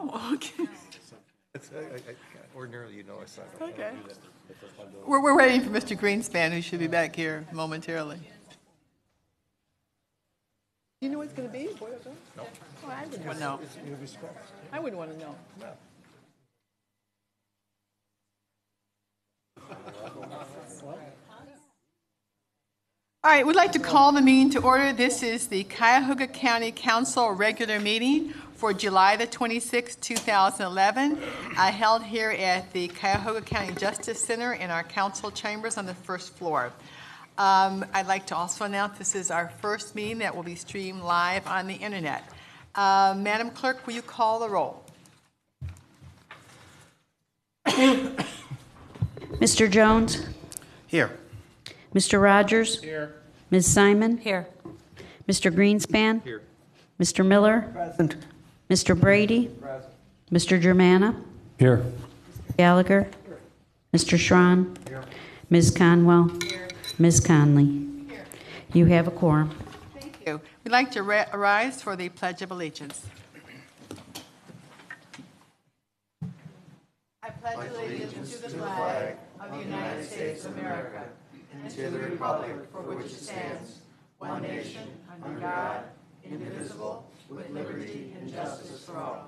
Oh, okay. Ordinarily, I sign up. Okay. We're waiting for Mr. Greenspan, who should be back here momentarily. Do you know what it's going to be? No. Oh, I wouldn't want to know. I wouldn't want to know. No. All right, we'd like to call the meeting to order. This is the Cuyahoga County Council regular meeting for July the 26th, 2011, held here at the Cuyahoga County Justice Center in our council chambers on the first floor. I'd like to also announce this is our first meeting that will be streamed live on the internet. Madam Clerk, will you call the roll? Mr. Jones? Here. Mr. Rogers? Here. Ms. Simon? Here. Mr. Greenspan? Here. Mr. Miller? Present. Mr. Brady? Present. Mr. Germana? Here. Gallagher? Here. Mr. Schron? Here. Ms. Conwell? Here. Ms. Conley? Here. You have a quorum. Thank you. We'd like to rise for the Pledge of Allegiance. I pledge allegiance to the flag of the United States of America and to the republic for which it stands, one nation, under God, indivisible, with liberty and justice for all.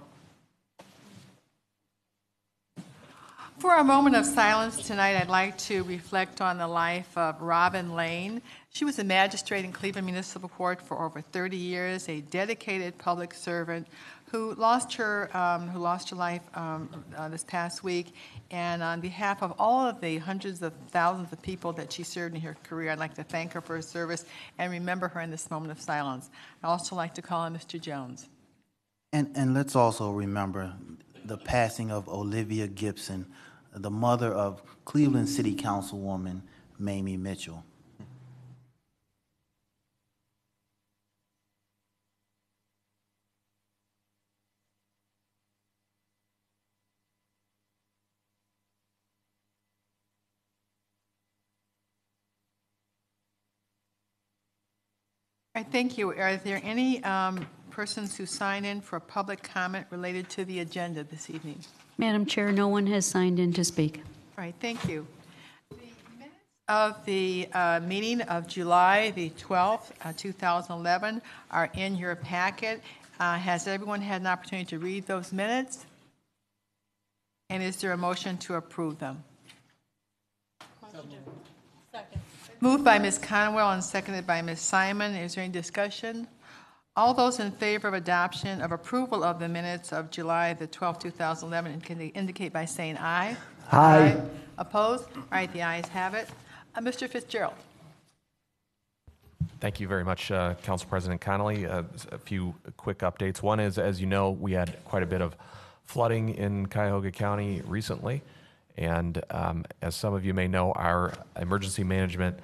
For a moment of silence tonight, I'd like to reflect on the life of Robin Lane. She was a magistrate in Cleveland Municipal Court for over 30 years, a dedicated public servant who lost her life this past week. And on behalf of all of the hundreds of thousands of people that she served in her career, I'd like to thank her for her service and remember her in this moment of silence. I'd also like to call on Mr. Jones. And let's also remember the passing of Olivia Gibson, the mother of Cleveland City Councilwoman Mamie Mitchell. All right, thank you. Are there any persons who sign in for public comment related to the agenda this evening? Madam Chair, no one has signed in to speak. All right, thank you. The minutes of the meeting of July the 12th, 2011 are in your packet. Has everyone had an opportunity to read those minutes? And is there a motion to approve them? Second. Moved by Ms. Conwell and seconded by Ms. Simon. Is there any discussion? All those in favor of adoption of approval of the minutes of July the 12th, 2011 can indicate by saying aye. Aye. Opposed? All right, the ayes have it. Mr. Fitzgerald. Thank you very much, Council President Connolly. A few quick updates. One is, as you know, we had quite a bit of flooding in Cuyahoga County recently. And as some of you may know, our emergency management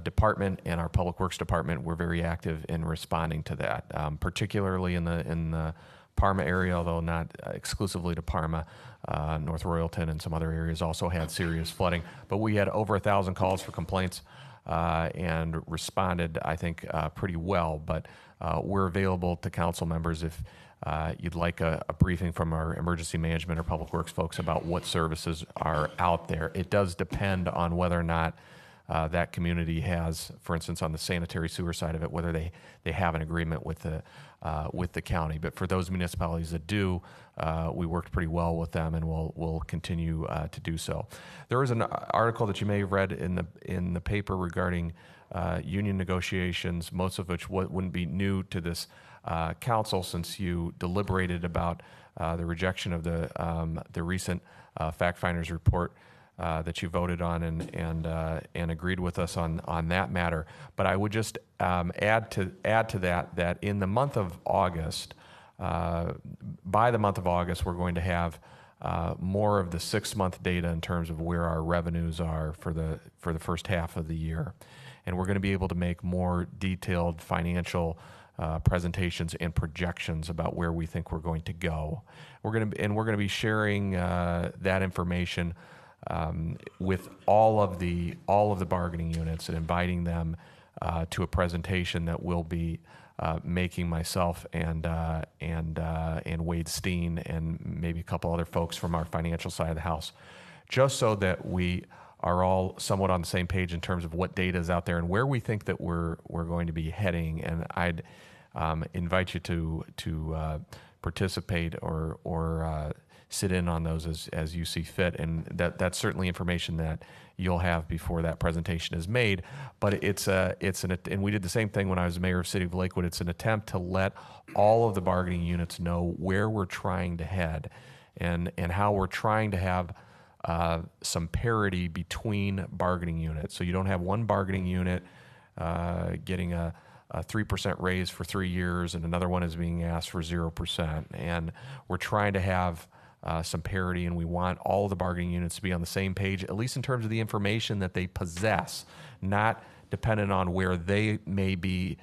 department and our public works department were very active in responding to that, particularly in the Parma area, although not exclusively to Parma. North Royalton and some other areas also had serious flooding. But we had over 1,000 calls for complaints and responded, I think, pretty well. But we're available to council members if you'd like a briefing from our emergency management or public works folks about what services are out there. It does depend on whether or not that community has, for instance, on the sanitary sewer side of it, whether they have an agreement with the county. But for those municipalities that do, we worked pretty well with them, and we'll continue to do so. There was an article that you may have read in the paper regarding union negotiations, most of which wouldn't be new to this council, since you deliberated about the rejection of the recent fact finders report that you voted on and agreed with us on that matter. But I would just add to that in the month of August, by the month of August, we're going to have more of the 6-month data in terms of where our revenues are for the first half of the year, and we're going to be able to make more detailed financial presentations and projections about where we think we're going to go. We're going to be sharing that information with all of the bargaining units and inviting them to a presentation that we'll be making myself and Wade Steen and maybe a couple other folks from our financial side of the house, just so that we are all somewhat on the same page in terms of what data is out there and where we think that we're going to be heading. And I'd invite you to participate or sit in on those as you see fit. And that's certainly information that you'll have before that presentation is made. But and we did the same thing when I was mayor of City of Lakewood. It's an attempt to let all of the bargaining units know where we're trying to head and how we're trying to have some parity between bargaining units. So you don't have one bargaining unit getting a 3% raise for 3 years and another one is being asked for 0%. And we're trying to have some parity, and we want all of the bargaining units to be on the same page, at least in terms of the information that they possess, not dependent on where they may be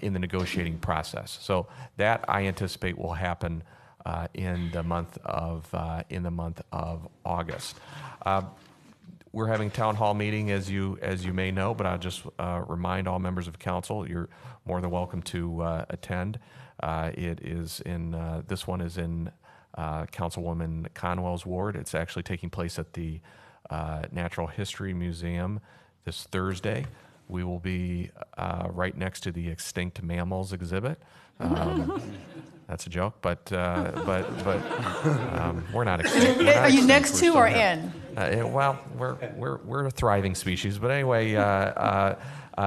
in the negotiating process. So that I anticipate will happen in the month of August. We're having a town hall meeting, as you may know, but I'll just remind all members of council you're more than welcome to attend. It is in this one is in Councilwoman Conwell's ward. It's actually taking place at the Natural History Museum this Thursday. We will be right next to the extinct mammals exhibit. That's a joke, but we're not extinct. Are you next to or in? Well, we're a thriving species, but anyway,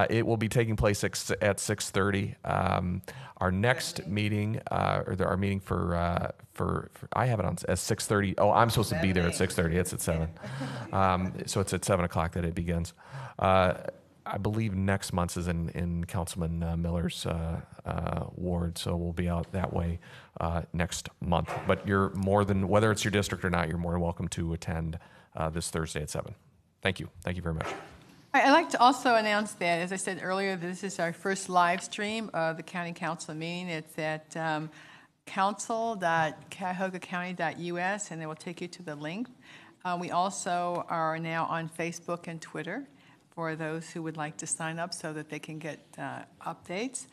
it will be taking place at 6:30. Our next meeting, our meeting for I have it on as 6:30. Oh, I'm supposed to be there at 6:30. It's at 7. So it's at 7 o'clock that it begins. I believe next month is in Councilman Miller's ward, so we'll be out that way next month. But you're more than, whether it's your district or not, you're more than welcome to attend this Thursday at 7. Thank you. Thank you very much. I'd like to also announce that, as I said earlier, this is our first live stream of the county council meeting. It's at council.cuyahogacounty.us, and it will take you to the link. We also are now on Facebook and Twitter for those who would like to sign up so that they can get updates.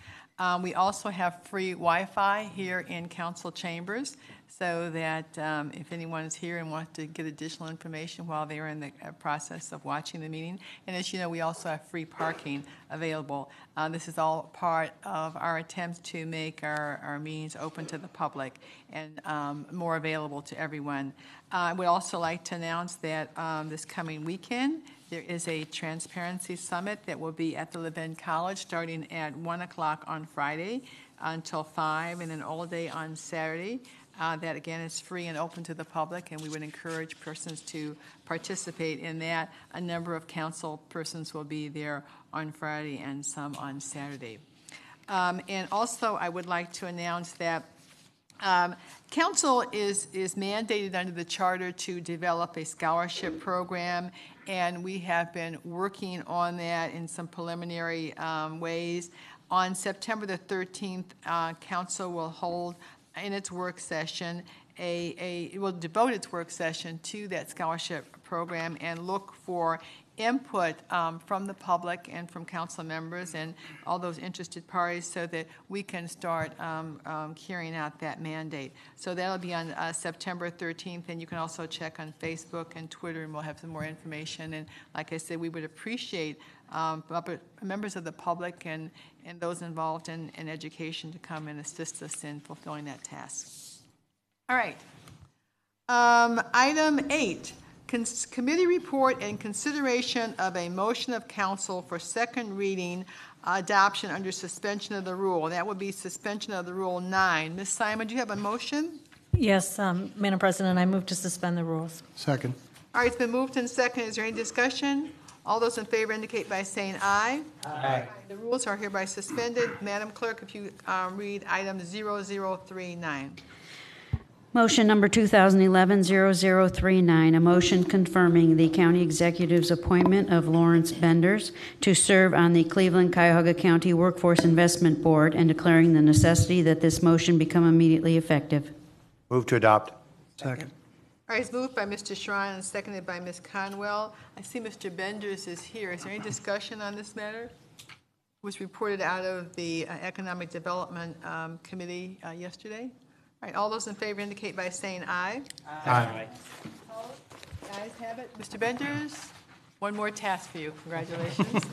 We also have free Wi-Fi here in council chambers, so that if anyone is here and wants to get additional information while they're in the process of watching the meeting. And as you know, we also have free parking available. This is all part of our attempt to make our meetings open to the public and more available to everyone. I would also like to announce that this coming weekend, there is a transparency summit that will be at the Levin College starting at 1 o'clock on Friday until 5, and then all day on Saturday. That, again, is free and open to the public, and we would encourage persons to participate in that. A number of council persons will be there on Friday and some on Saturday. And also, I would like to announce that council is mandated under the charter to develop a scholarship program, and we have been working on that in some preliminary ways. On September the 13th, council will hold in its work session it will devote its work session to that scholarship program and look for input from the public and from council members and all those interested parties so that we can start carrying out that mandate. So that'll be on September 13th, and you can also check on Facebook and Twitter, and we'll have some more information. And like I said, we would appreciate members of the public and those involved in education to come and assist us in fulfilling that task. All right. Item 8. Committee report and consideration of a motion of council for second reading adoption under suspension of the rule. That would be suspension of the rule 9. Ms. Simon, do you have a motion? Yes, Madam President, I move to suspend the rules. Second. All right, it's been moved and seconded. Is there any discussion? All those in favor indicate by saying aye. Aye. The rules are hereby suspended. Madam Clerk, if you read item 0039. Motion number 2011-0039, a motion confirming the county executive's appointment of Lawrence Benders to serve on the Cleveland-Cuyahoga County Workforce Investment Board and declaring the necessity that this motion become immediately effective. Move to adopt. Second. All right, it's moved by Mr. Schrein and seconded by Ms. Conwell. I see Mr. Benders is here. Is there any discussion on this matter? was reported out of the Economic Development Committee yesterday. All right, all those in favor indicate by saying aye. Aye. The ayes have it. Mr. Benders, one more task for you. Congratulations.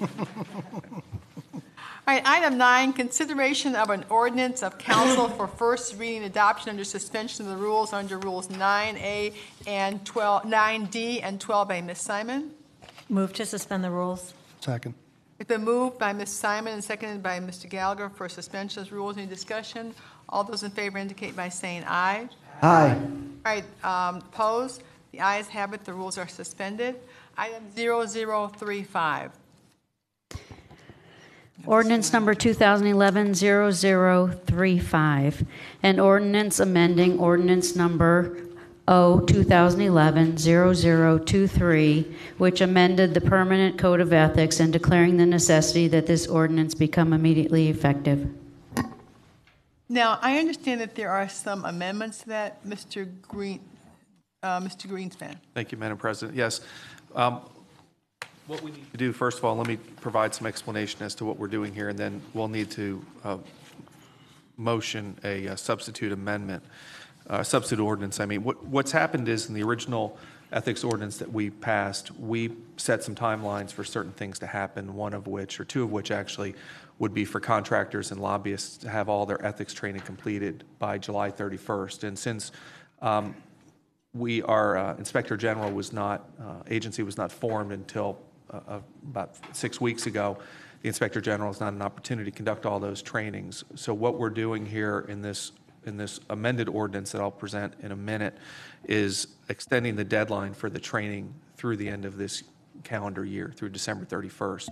All right, item 9, consideration of an ordinance of council for first reading adoption under suspension of the rules under Rules 9A and 9D and 12A. Ms. Simon? Move to suspend the rules. Second. It's been moved by Ms. Simon and seconded by Mr. Gallagher for suspension of rules. Any discussion? All those in favor indicate by saying aye. Aye. All right, opposed? The ayes have it. The rules are suspended. Item 0035. Ordinance number 2011-0035, an ordinance amending ordinance number 2011-0023, which amended the permanent code of ethics and declaring the necessity that this ordinance become immediately effective. Now, I understand that there are some amendments to that, Mr. Greenspan. Thank you, Madam President. Yes. What we need to do, first of all, let me provide some explanation as to what we're doing here, and then we'll need to motion a substitute amendment, substitute ordinance. I mean, what's happened is in the original ethics ordinance that we passed, we set some timelines for certain things to happen, one of which, or two of which actually, would be for contractors and lobbyists to have all their ethics training completed by July 31st. And since our Inspector General was not, agency was not formed until about 6 weeks ago, the Inspector General has not an opportunity to conduct all those trainings. So what we're doing here in this amended ordinance that I'll present in a minute is extending the deadline for the training through the end of this calendar year, through December 31st.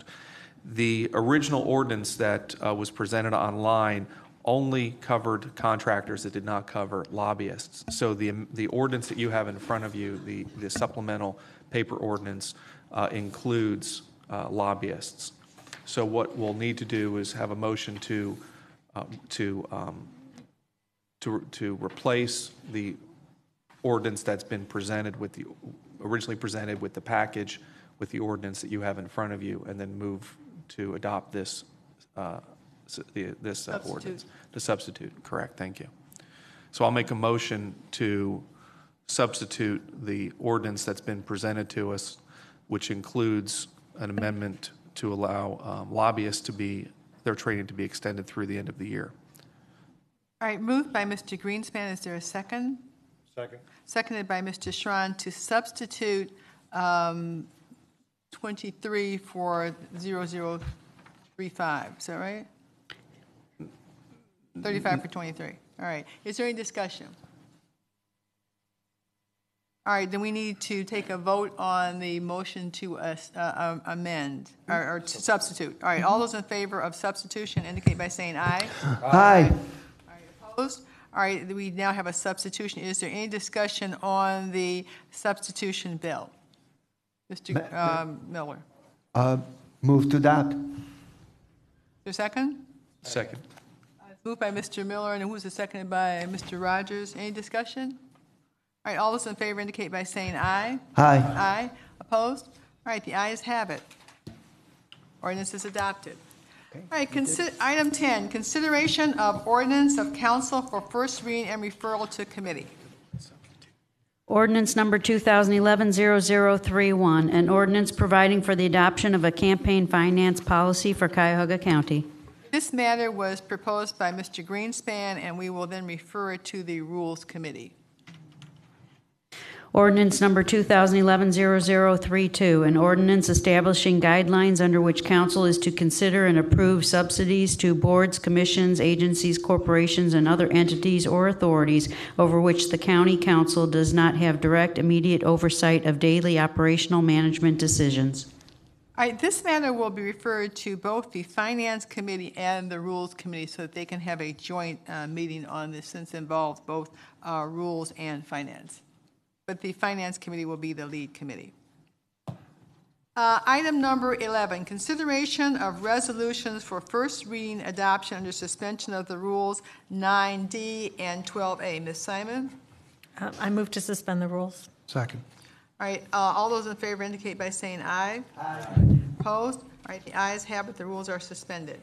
The original ordinance that was presented online only covered contractors. It did not cover lobbyists. So the ordinance that you have in front of you, the supplemental paper ordinance, includes lobbyists. So what we'll need to do is have a motion to replace the ordinance that's been presented with the originally presented with the package with the ordinance that you have in front of you, and then move to adopt this ordinance. To substitute, correct, thank you. So I'll make a motion to substitute the ordinance that's been presented to us, which includes an amendment to allow lobbyists their training to be extended through the end of the year. All right, moved by Mr. Greenspan. Is there a second? Second. Seconded by Mr. Schron to substitute 23 for 0035. Is that right? 35 for 23. All right. Is there any discussion? All right, then we need to take a vote on the motion to amend or to substitute. All right, all those in favor of substitution indicate by saying aye. Aye. All right, opposed? All right, we now have a substitution. Is there any discussion on the substitution bill? Mr. Miller. Move to adopt. Is there a second? Second. Moved by Mr. Miller, and who was seconded by Mr. Rogers. Any discussion? All right, all those in favor indicate by saying aye. Aye. Aye. Opposed? All right, the ayes have it. Ordinance is adopted. All right, item 10, consideration of ordinance of council for first reading and referral to committee. Ordinance number 2011-0031, an ordinance providing for the adoption of a campaign finance policy for Cuyahoga County. This matter was proposed by Mr. Greenspan, and we will then refer it to the Rules Committee. Ordinance number 2011-0032, an ordinance establishing guidelines under which council is to consider and approve subsidies to boards, commissions, agencies, corporations, and other entities or authorities over which the county council does not have direct, immediate oversight of daily operational management decisions. All right, this matter will be referred to both the Finance Committee and the Rules Committee so that they can have a joint meeting on this, since it involves both rules and finance. But the Finance Committee will be the lead committee. Item number 11, consideration of resolutions for first reading adoption under suspension of the rules 9D and 12A. Ms. Simon? I move to suspend the rules. Second. All right, all those in favor indicate by saying aye. Aye. Opposed? All right, the ayes have it, the rules are suspended.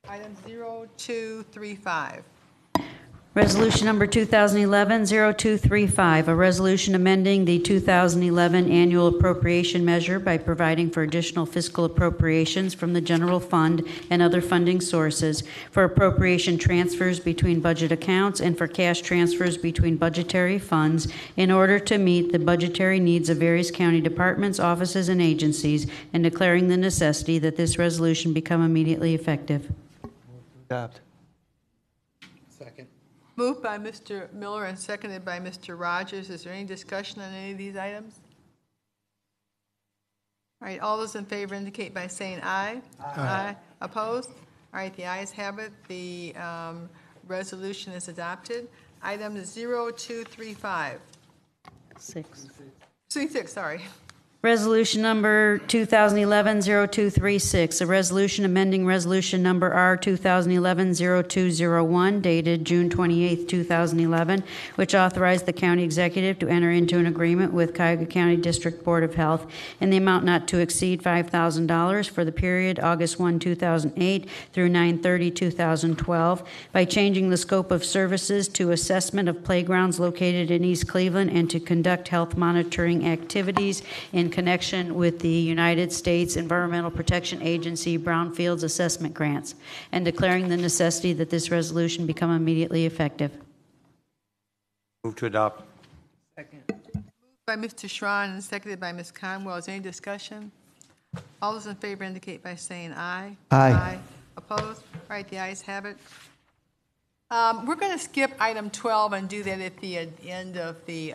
Item 0235. Resolution number 2011-0235, a resolution amending the 2011 annual appropriation measure by providing for additional fiscal appropriations from the general fund and other funding sources, for appropriation transfers between budget accounts, and for cash transfers between budgetary funds in order to meet the budgetary needs of various county departments, offices, and agencies, and declaring the necessity that this resolution become immediately effective. Adopt. Moved by Mr. Miller and seconded by Mr. Rogers. Is there any discussion on any of these items? All right, all those in favor indicate by saying aye. Aye. Opposed? All right, the ayes have it. The resolution is adopted. Item 0235. 36, sorry. Resolution number 2011-0236, a resolution amending resolution number R 2011-0201 dated June 28, 2011, which authorized the county executive to enter into an agreement with Cuyahoga County District Board of Health in the amount not to exceed $5,000 for the period August 1, 2008 through 9/30/2012 by changing the scope of services to assessment of playgrounds located in East Cleveland and to conduct health monitoring activities in connection with the United States Environmental Protection Agency Brownfields Assessment Grants, and declaring the necessity that this resolution become immediately effective. Move to adopt. By Mr. Schron and seconded by Ms. Conwell. Is there any discussion? All those in favor indicate by saying aye. Aye. Opposed? All right, the ayes have it. We're going to skip item 12 and do that at the end of the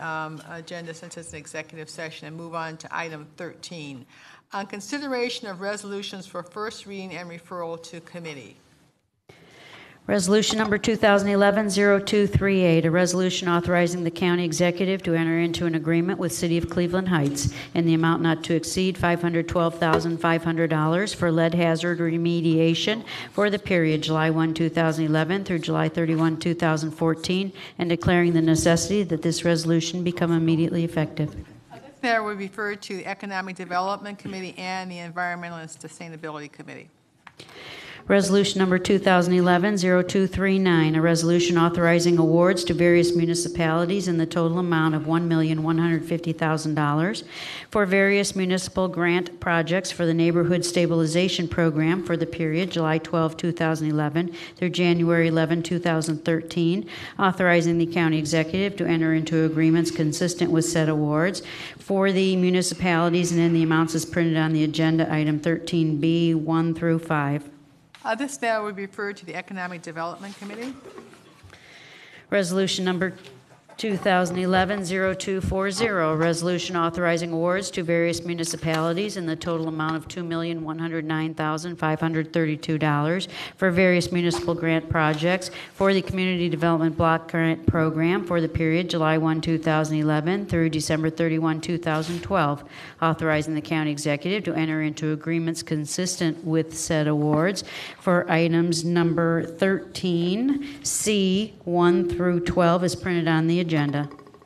agenda since it's an executive session, and move on to item 13. On consideration of resolutions for first reading and referral to committee. Resolution number 2011-0238, a resolution authorizing the county executive to enter into an agreement with City of Cleveland Heights in the amount not to exceed $512,500 for lead hazard remediation for the period July 1, 2011 through July 31, 2014, and declaring the necessity that this resolution become immediately effective. This matter will be referred to the Economic Development Committee and the Environmental and Sustainability Committee. Resolution number 2011-0239, a resolution authorizing awards to various municipalities in the total amount of $1,150,000 for various municipal grant projects for the Neighborhood Stabilization Program for the period July 12, 2011 through January 11, 2013, authorizing the county executive to enter into agreements consistent with said awards for the municipalities and in the amounts as printed on the agenda, item 13B, 1 through 5. This matter will be referred to the Economic Development Committee. Resolution number 2011-0240, a resolution authorizing awards to various municipalities in the total amount of $2,109,532 for various municipal grant projects for the Community Development Block Grant Program for the period July 1, 2011 through December 31, 2012, authorizing the county executive to enter into agreements consistent with said awards for items number 13C, 1 through 12 is printed on the agenda.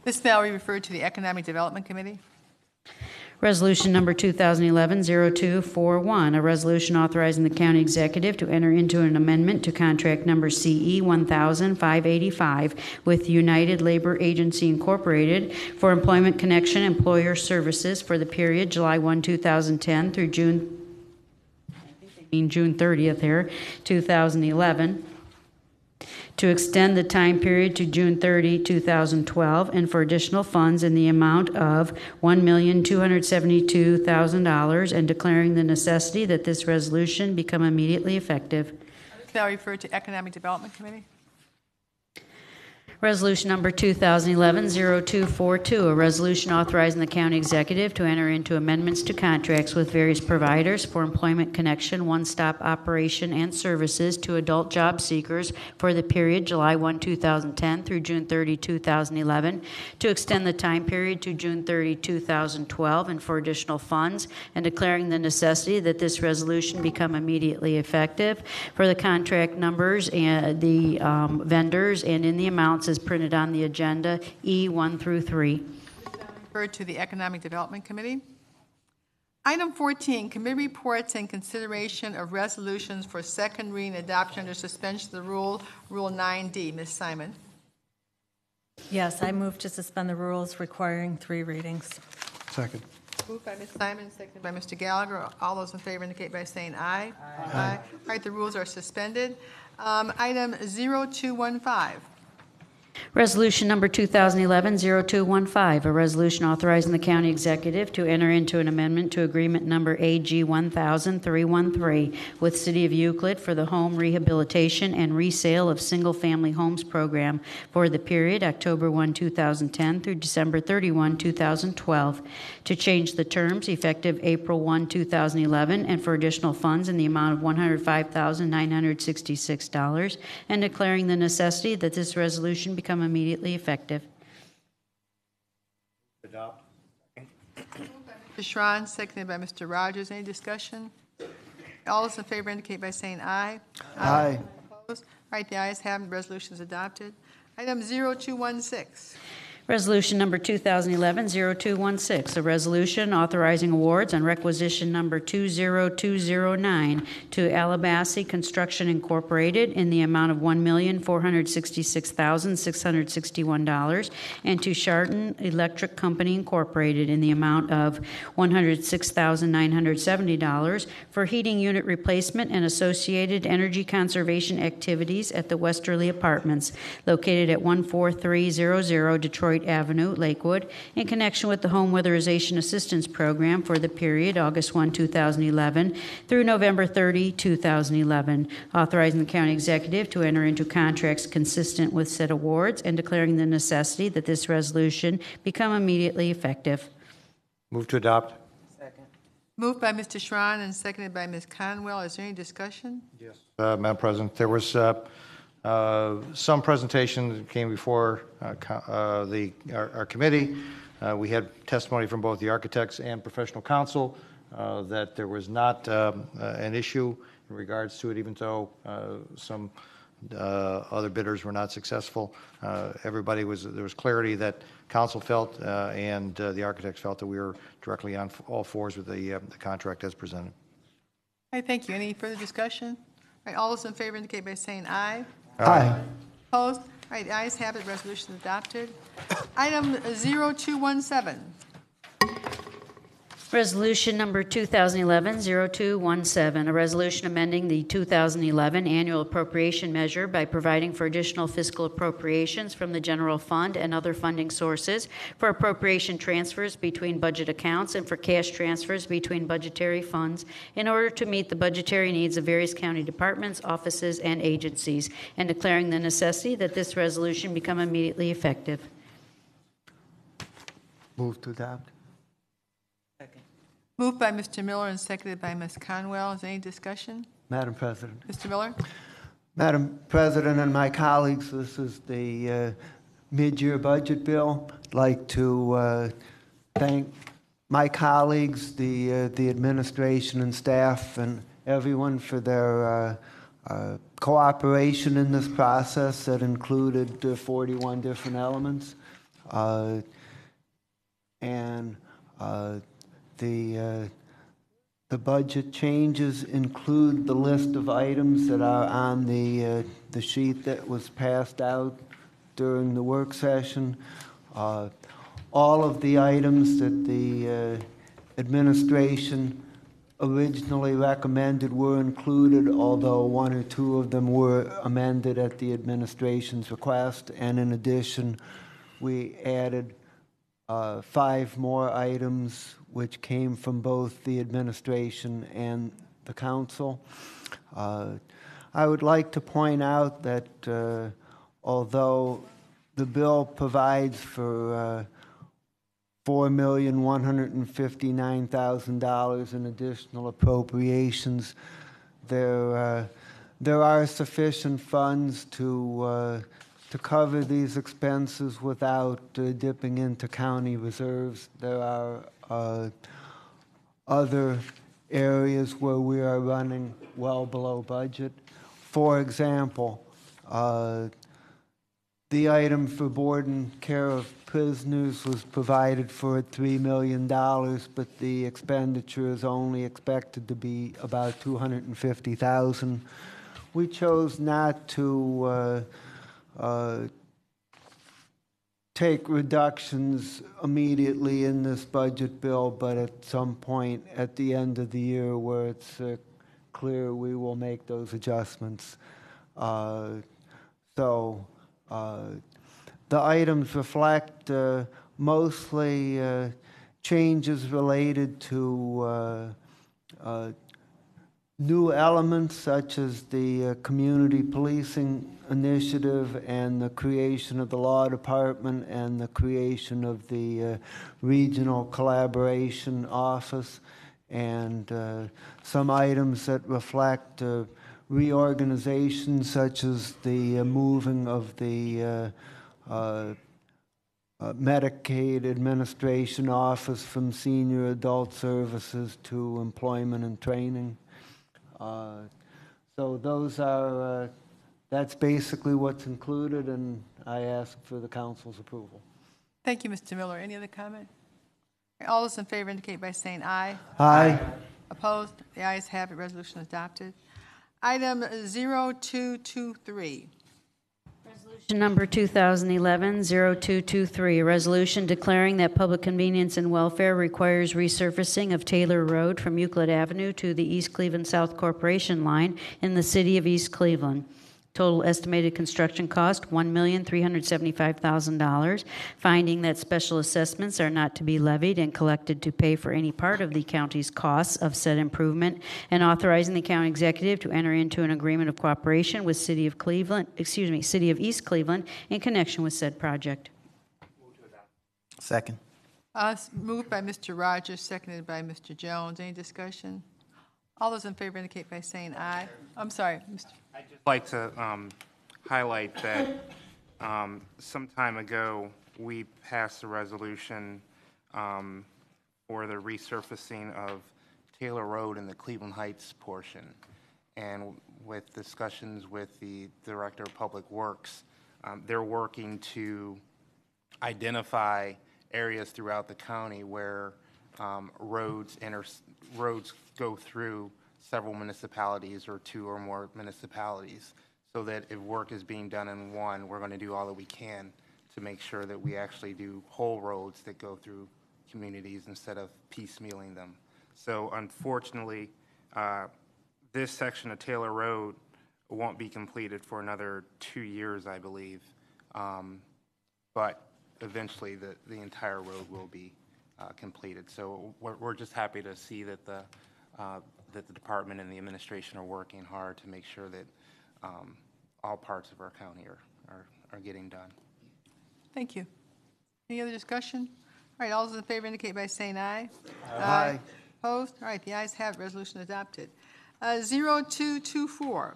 This matter will be referred to the Economic Development Committee. Resolution number 2011-0241, a resolution authorizing the county executive to enter into an amendment to contract number CE 1,585 with United Labor Agency Incorporated for Employment Connection Employer Services for the period July 1, 2010 through June 30th here, 2011. To extend the time period to June 30, 2012, and for additional funds in the amount of $1,272,000, and declaring the necessity that this resolution become immediately effective. This matter referred to Economic Development Committee. Resolution number 2011-0242, a resolution authorizing the county executive to enter into amendments to contracts with various providers for employment connection, one-stop operation, and services to adult job seekers for the period July 1, 2010 through June 30, 2011, to extend the time period to June 30, 2012, and for additional funds, and declaring the necessity that this resolution become immediately effective for the contract numbers and the vendors and in the amounts as printed on the agenda, E 1 through 3. Referred to the Economic Development Committee. Item 14, committee reports and consideration of resolutions for second reading adoption under suspension of the rule, Rule 9D. Ms. Simon. Yes, I move to suspend the rules requiring 3 readings. Second. Moved by Ms. Simon, seconded by Mr. Gallagher. All those in favor indicate by saying aye. Aye. All right, the rules are suspended. Item 0215. Resolution number 2011-0215, a resolution authorizing the county executive to enter into an amendment to agreement number AG 10313 with City of Euclid for the home rehabilitation and resale of single-family homes program for the period October 1, 2010 through December 31, 2012, to change the terms effective April 1, 2011, and for additional funds in the amount of $105,966, and declaring the necessity that this resolution become immediately effective. Adopt. Mr. Schron, seconded by Mr. Rogers. Any discussion? All those in favor indicate by saying aye. Aye. Opposed? All right, the ayes have it. The resolution is adopted. Item 0216. Resolution number 2011-0216, a resolution authorizing awards on requisition number 20209 to Alabaster Construction Incorporated in the amount of $1,466,661, and to Chardon Electric Company Incorporated in the amount of $106,970 for heating unit replacement and associated energy conservation activities at the Westerly Apartments, located at 14300 Detroit Avenue, Lakewood, in connection with the Home Weatherization Assistance Program for the period August 1, 2011 through November 30, 2011, authorizing the county executive to enter into contracts consistent with said awards and declaring the necessity that this resolution become immediately effective. Move to adopt. Moved by Mr. Schron and seconded by Ms. Conwell. Is there any discussion? Yes, Madam President, there was some presentation that came before our committee. We had testimony from both the architects and professional counsel that there was not an issue in regards to it, even though some other bidders were not successful. There was clarity that council felt and the architects felt that we were directly on all fours with the contract as presented. All right, thank you. Any further discussion? All right, all those in favor indicate by saying aye. Aye. Opposed? All right, the ayes have it. Resolution is adopted. Item 0217. Resolution number 2011-0217, a resolution amending the 2011 annual appropriation measure by providing for additional fiscal appropriations from the general fund and other funding sources, for appropriation transfers between budget accounts, and for cash transfers between budgetary funds in order to meet the budgetary needs of various county departments, offices, and agencies, and declaring the necessity that this resolution become immediately effective. Move to adopt. Moved by Mr. Miller and seconded by Ms. Conwell. Is there any discussion? Madam President. Mr. Miller? Madam President and my colleagues, this is the mid-year budget bill. I'd like to thank my colleagues, the administration and staff, and everyone for their cooperation in this process that included 41 different elements. The budget changes include the list of items that are on the sheet that was passed out during the work session. All of the items that the administration originally recommended were included, although one or two of them were amended at the administration's request. And in addition, we added 5 more items which came from both the administration and the council. I would like to point out that although the bill provides for $4,159,000 in additional appropriations, there are sufficient funds to cover these expenses without dipping into county reserves. There are other areas where we are running well below budget. For example, the The item for board and care of prisoners was provided for at $3 million, but the expenditure is only expected to be about $250,000. We chose not to take reductions immediately in this budget bill, but at some point at the end of the year where it's clear, we will make those adjustments. The items reflect mostly changes related to new elements such as the community policing initiative and the creation of the law department and the creation of the regional collaboration office, and some items that reflect reorganization such as the moving of the Medicaid Administration Office from Senior Adult Services to Employment and Training. So those are, that's basically what's included, and I ask for the council's approval. Thank you, Mr. Miller. Any other comment? All those in favor indicate by saying aye. Aye. Opposed? The ayes have it. Resolution adopted. Item 0223. Resolution number 2011-0223, a resolution declaring that public convenience and welfare requires resurfacing of Taylor Road from Euclid Avenue to the East Cleveland South Corporation line in the city of East Cleveland. Total estimated construction cost, $1,375,000, finding that special assessments are not to be levied and collected to pay for any part of the county's costs of said improvement, and authorizing the county executive to enter into an agreement of cooperation with City of East Cleveland in connection with said project. Second. Moved by Mr. Rogers, seconded by Mr. Jones. Any discussion? All those in favor indicate by saying aye. I'm sorry, Mr. I'd just like to highlight that some time ago, we passed a resolution for the resurfacing of Taylor Road in the Cleveland Heights portion. And with discussions with the Director of Public Works, they're working to identify areas throughout the county where roads go through several municipalities or two or more municipalities, so that if work is being done in one, we're going to do all that we can to make sure that we actually do whole roads that go through communities instead of piecemealing them. So unfortunately, this section of Taylor Road won't be completed for another 2 years, I believe. But eventually the entire road will be completed. So we're just happy to see that the department and the administration are working hard to make sure that all parts of our county are getting done. Thank you. Any other discussion? All right, all those in favor indicate by saying aye. Aye. Opposed? All right, the ayes have it. Resolution adopted. 0224.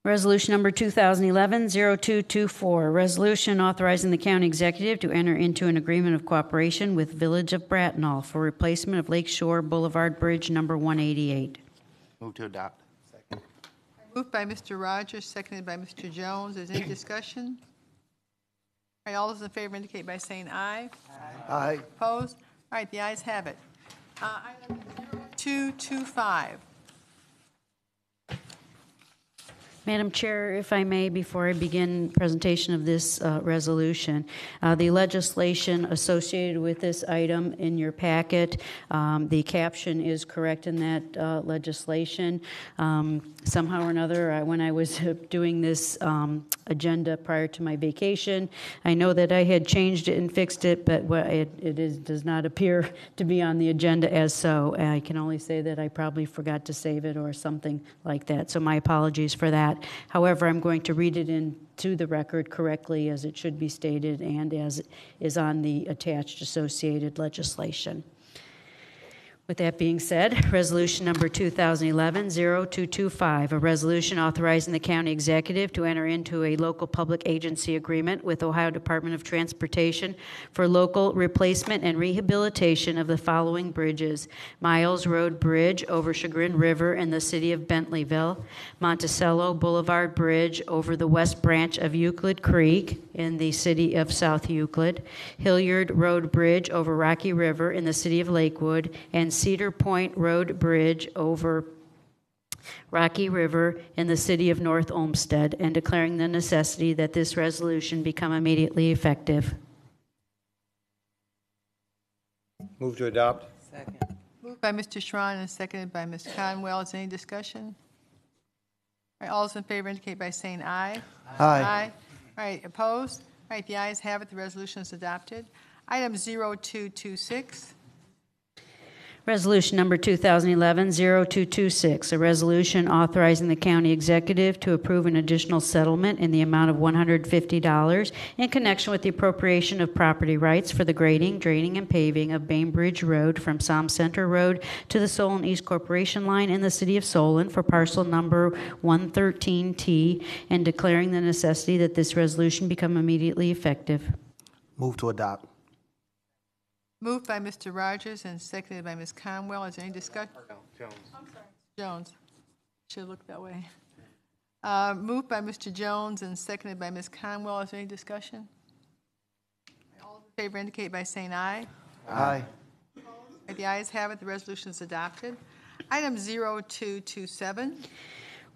Resolution number 2011-0224, resolution authorizing the county executive to enter into an agreement of cooperation with Village of Bracknell for replacement of Lake Shore Boulevard Bridge number 188. Move to adopt. Second. Moved by Mr. Rogers, seconded by Mr. Jones. Is there any discussion? All right, all those in favor indicate by saying aye. Aye. Opposed? All right, the ayes have it. Item 0225. Madam Chair, if I may, before I begin presentation of this resolution, the legislation associated with this item in your packet, the caption is correct in that legislation. Somehow or another, when I was doing this agenda prior to my vacation, I know that I had changed it and fixed it, but does not appear to be on the agenda as so. I can only say that I probably forgot to save it or something like that, so my apologies for that. However, I'm going to read it into the record correctly as it should be stated and as is on the attached associated legislation. With that being said, resolution number 2011-0225, a resolution authorizing the county executive to enter into a local public agency agreement with Ohio Department of Transportation for local replacement and rehabilitation of the following bridges: Miles Road Bridge over Chagrin River in the city of Bentleyville, Monticello Boulevard Bridge over the West Branch of Euclid Creek in the city of South Euclid, Hilliard Road Bridge over Rocky River in the city of Lakewood, and Cedar Point Road Bridge over Rocky River in the city of North Olmsted, and declaring the necessity that this resolution become immediately effective. Move to adopt. Moved by Mr. Schron and seconded by Ms. Conwell. Is there any discussion? All right, all those in favor indicate by saying aye. Aye. All right, opposed? All right, the ayes have it. The resolution is adopted. Item 0226. Resolution number 2011-0226, a resolution authorizing the county executive to approve an additional settlement in the amount of $150 in connection with the appropriation of property rights for the grading, draining, and paving of Bainbridge Road from Som Center Road to the Solon East Corporation line in the city of Solon for parcel number 113T, and declaring the necessity that this resolution become immediately effective. Move to adopt. Moved by Mr. Rogers and seconded by Ms. Conwell. Is there any discussion? Jones. Jones. Should look that way. Moved by Mr. Jones and seconded by Ms. Conwell. Is there any discussion? All in favor indicate by saying aye. Aye. The ayes have it. The resolution is adopted. Item 0227.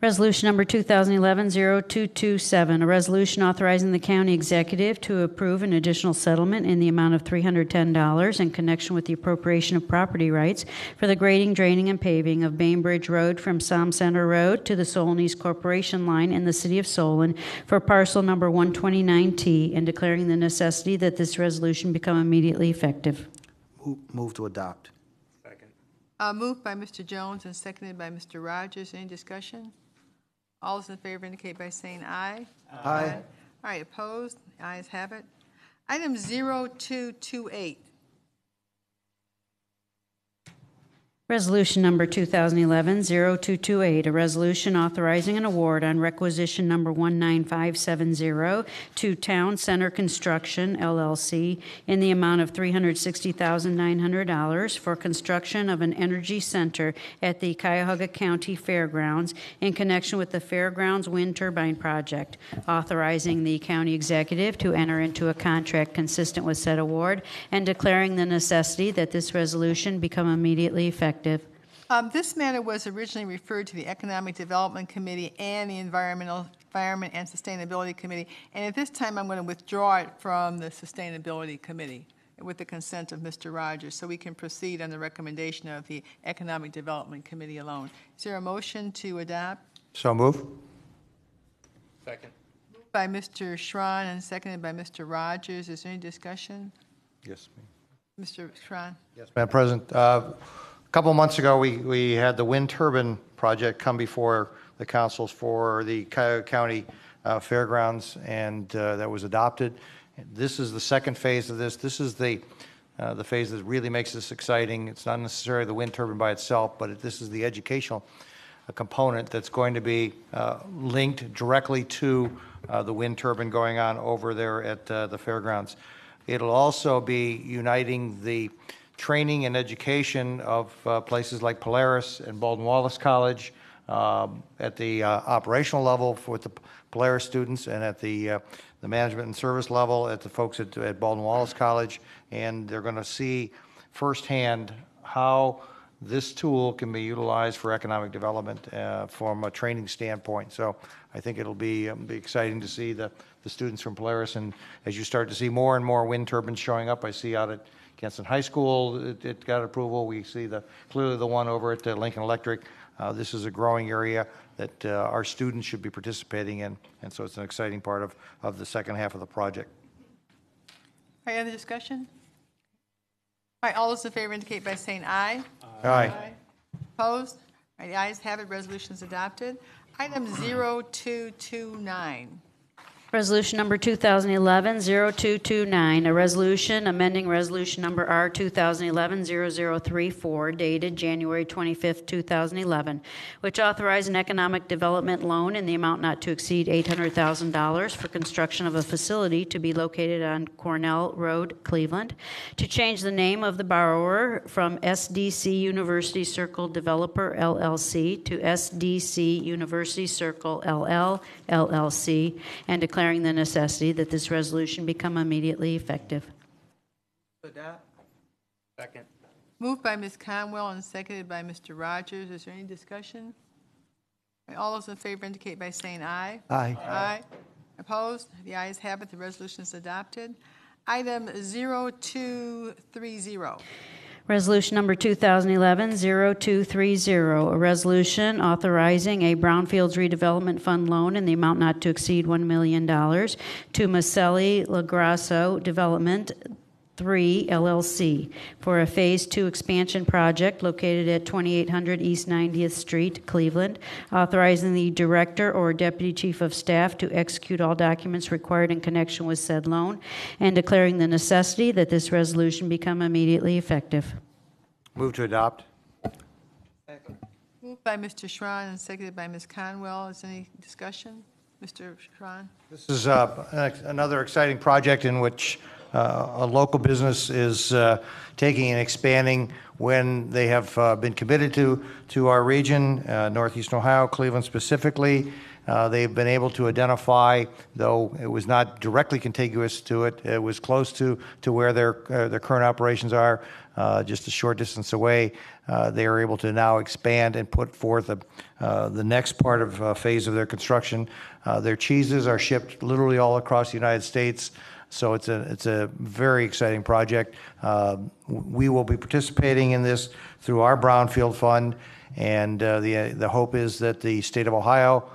Resolution number 2011-0227, a resolution authorizing the county executive to approve an additional settlement in the amount of $310 in connection with the appropriation of property rights for the grading, draining, and paving of Bainbridge Road from Som Center Road to the Solon East Corporation line in the city of Solon for parcel number 129T, and declaring the necessity that this resolution become immediately effective. Move to adopt. Second. Moved by Mr. Jones and seconded by Mr. Rogers. Any discussion? All those in favor indicate by saying aye. Aye. All right, opposed? The ayes have it. Item 0228. Resolution number 2011-0228, a resolution authorizing an award on requisition number 19570 to Town Center Construction, LLC, in the amount of $360,900 for construction of an energy center at the Cuyahoga County Fairgrounds in connection with the Fairgrounds Wind Turbine Project, authorizing the county executive to enter into a contract consistent with said award, and declaring the necessity that this resolution become immediately effective. This matter was originally referred to the Economic Development Committee and the Environment and Sustainability Committee, and at this time I'm going to withdraw it from the Sustainability Committee with the consent of Mr. Rogers, so we can proceed on the recommendation of the Economic Development Committee alone. Is there a motion to adopt? So move. Second. Moved by Mr. Schron and seconded by Mr. Rogers. Is there any discussion? Yes, ma'am. Mr. Schron? Yes, Madam President. A couple of months ago, we had the wind turbine project come before the councils for the Cuyahoga County Fairgrounds, and that was adopted. This is the second phase of this. This is the phase that really makes this exciting. It's not necessarily the wind turbine by itself, but this is the educational component that's going to be linked directly to the wind turbine going on over there at the fairgrounds. It'll also be uniting the training and education of places like Polaris and Baldwin-Wallace College at the operational level with the Polaris students, and at the management and service level at the folks at Baldwin-Wallace College. And they're going to see firsthand how this tool can be utilized for economic development from a training standpoint. So I think it'll be exciting to see the students from Polaris. And as you start to see more and more wind turbines showing up, I see out at Kinston High School, it got approval. We see clearly the one over at Lincoln Electric. This is a growing area that our students should be participating in, and so it's an exciting part of the second half of the project. Any other discussion? All right, all those in favor indicate by saying aye. Aye. Opposed? All right, the ayes have it. Resolution is adopted. Item 0229. Resolution number 2011-0229, a resolution amending resolution number R 2011-0034, dated January 25, 2011, which authorized an economic development loan in the amount not to exceed $800,000 for construction of a facility to be located on Cornell Road, Cleveland, to change the name of the borrower from SDC University Circle Developer, LLC, to SDC University Circle, LLC, and declaring the necessity that this resolution become immediately effective. Second. Moved by Ms. Conwell and seconded by Mr. Rogers. Is there any discussion? All those in favor indicate by saying aye. Aye. Aye. Opposed? The ayes have it. The resolution is adopted. Item 0230. Resolution number 2011-0230, a resolution authorizing a Brownfields Redevelopment Fund loan in the amount not to exceed $1 million to Maselli Lagrasso Development 3 LLC for a Phase 2 expansion project located at 2800 East 90th Street, Cleveland, authorizing the Director or Deputy Chief of Staff to execute all documents required in connection with said loan, and declaring the necessity that this resolution become immediately effective. Move to adopt. Moved by Mr. Schron and seconded by Ms. Conwell. Is there any discussion? Mr. Schron? This is another exciting project in which a local business is taking and expanding when they have been committed to our region, Northeastern Ohio, Cleveland specifically. They've been able to identify, though it was not directly contiguous to it, it was close to where their current operations are, just a short distance away. They are able to now expand and put forth the next part of phase of their construction. Their cheeses are shipped literally all across the United States. So it's a very exciting project. We will be participating in this through our Brownfield Fund, and the hope is that the state of Ohio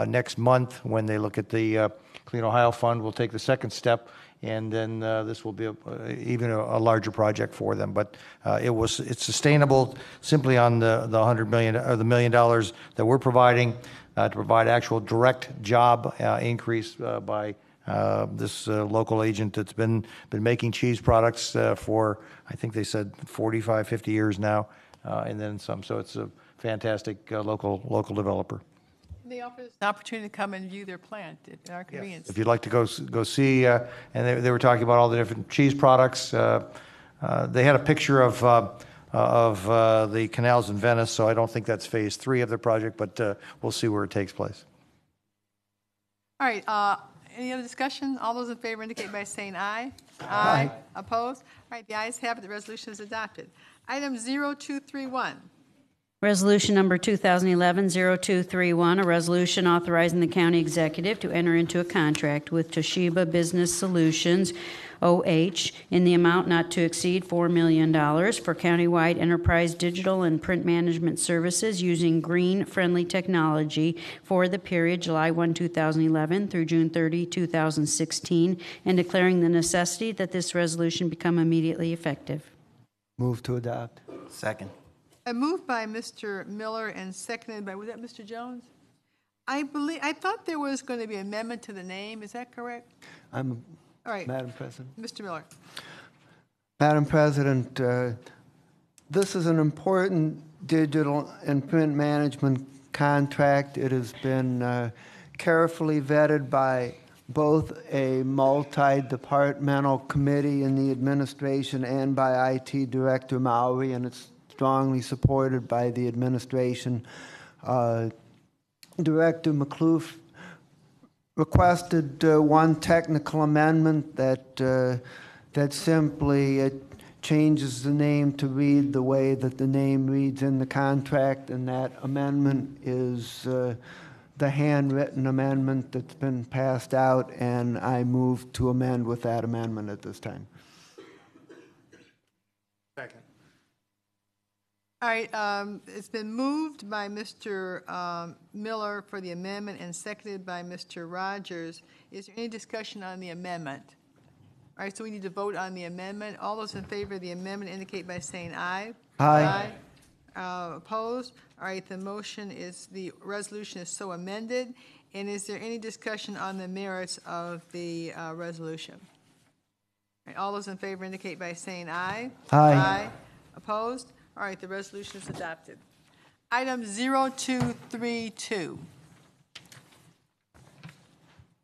next month, when they look at the Clean Ohio Fund, will take the second step, and then this will be even a larger project for them. But it's sustainable simply on the $100 million or the $1 million that we're providing to provide actual direct job increase by this local agent that's been making cheese products for, I think they said 45, 50 years now, and then some. So it's a fantastic local developer. They offer us an opportunity to come and view their plant at our convenience. If you'd like to go see, and they were talking about all the different cheese products. They had a picture of the canals in Venice, so I don't think that's phase 3 of the project, but we'll see where it takes place. All right. Any other discussion? All those in favor indicate by saying aye. Aye. Opposed? All right. The ayes have it. The resolution is adopted. Item 0231. Resolution number 2011-0231, a resolution authorizing the county executive to enter into a contract with Toshiba Business Solutions, OH, in the amount not to exceed $4 million for countywide enterprise digital and print management services using green-friendly technology for the period July 1, 2011 through June 30, 2016, and declaring the necessity that this resolution become immediately effective. Move to adopt. Second. Moved by Mr. Miller and seconded by, was that Mr. Jones? I thought there was going to be an amendment to the name. Is that correct? All right. Madam President. Mr. Miller. Madam President, this is an important digital and print management contract. It has been carefully vetted by both a multi-departmental committee in the administration and by IT Director Mowry, and it's strongly supported by the administration. Director McCloof requested one technical amendment that simply changes the name to read the way that the name reads in the contract, and that amendment is the handwritten amendment that's been passed out, and I move to amend with that amendment at this time. Second. All right, it's been moved by Mr. Miller for the amendment and seconded by Mr. Rogers. Is there any discussion on the amendment? All right, so we need to vote on the amendment. All those in favor of the amendment indicate by saying aye. Aye. Opposed? All right, the resolution is so amended, And is there any discussion on the merits of the resolution? All right, all those in favor indicate by saying aye. Aye. Opposed? All right, the resolution is adopted. Item 0232.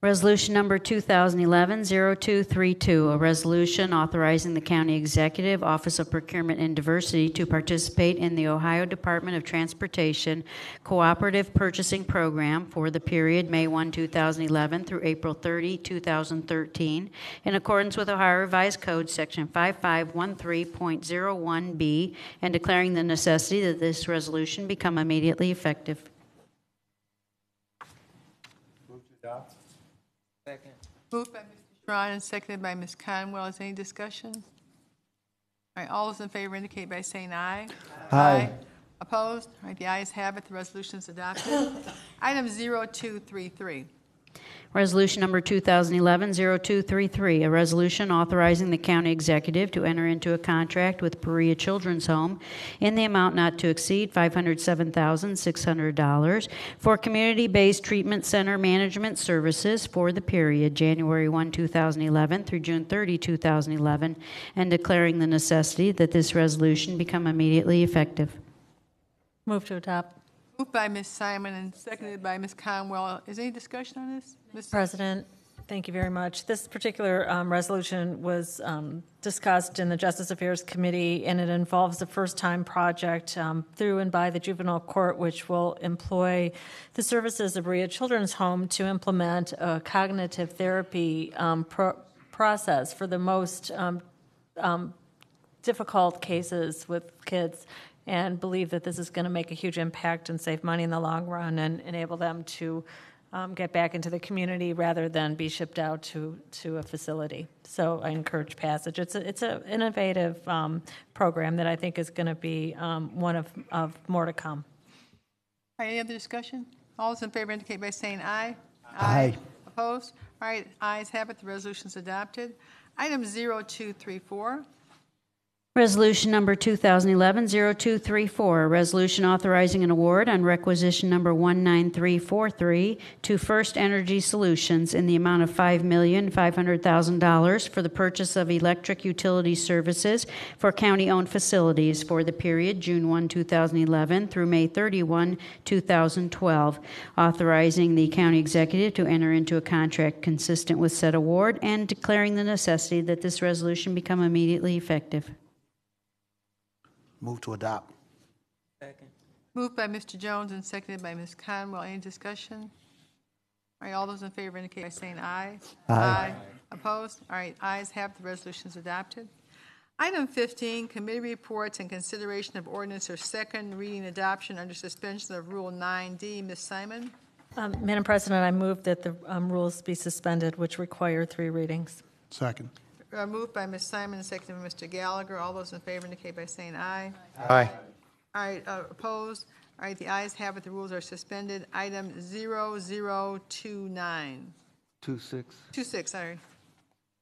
Resolution number 2011-0232, a resolution authorizing the county executive, Office of Procurement and Diversity to participate in the Ohio Department of Transportation Cooperative Purchasing Program for the period May 1, 2011 through April 30, 2013, in accordance with Ohio Revised Code Section 5513.01B, and declaring the necessity that this resolution become immediately effective. Moved by Mr. Strawn and seconded by Ms. Conwell. Is there any discussion? All right, all those in favor indicate by saying aye. Aye. Opposed? All right, the ayes have it. The resolution is adopted. Item 0233. Resolution number 2011-0233, a resolution authorizing the county executive to enter into a contract with Berea Children's Home in the amount not to exceed $507,600 for community-based treatment center management services for the period January 1, 2011 through June 30, 2011, and declaring the necessity that this resolution become immediately effective. Move to adopt. Moved by Ms. Simon and seconded by Ms. Conwell. Is there any discussion on this? Ms. President, thank you very much. This particular resolution was discussed in the Justice Affairs Committee, and it involves a first-time project through and by the Juvenile Court, which will employ the services of Berea Children's Home to implement a cognitive therapy process for the most difficult cases with kids, and believe that this is going to make a huge impact and save money in the long run and enable them to get back into the community rather than be shipped out to a facility. So I encourage passage. It's an innovative program that I think is going to be one of more to come. All right, any other discussion? All those in favor indicate by saying aye. Aye. Opposed? All right, ayes have it. The resolution is adopted. Item 0234. Resolution number 2011-0234, a resolution authorizing an award on requisition number 19343 to First Energy Solutions in the amount of $5,500,000 for the purchase of electric utility services for county-owned facilities for the period June 1, 2011 through May 31, 2012, authorizing the county executive to enter into a contract consistent with said award and declaring the necessity that this resolution become immediately effective. Move to adopt. Moved by Mr. Jones and seconded by Ms. Conwell. Any discussion? All right, all those in favor indicate by saying aye. Aye. Opposed? All right, ayes have. The resolution is adopted. Item 15, committee reports and consideration of ordinance or second reading adoption under suspension of Rule 9D. Ms. Simon? Madam President, I move that the rules be suspended, which require 3 readings. Second. Moved by Ms. Simon and seconded by Mr. Gallagher. All those in favor indicate by saying aye. Aye. All right, opposed? All right, the ayes have it. The rules are suspended. Item 0029. 26. Sorry.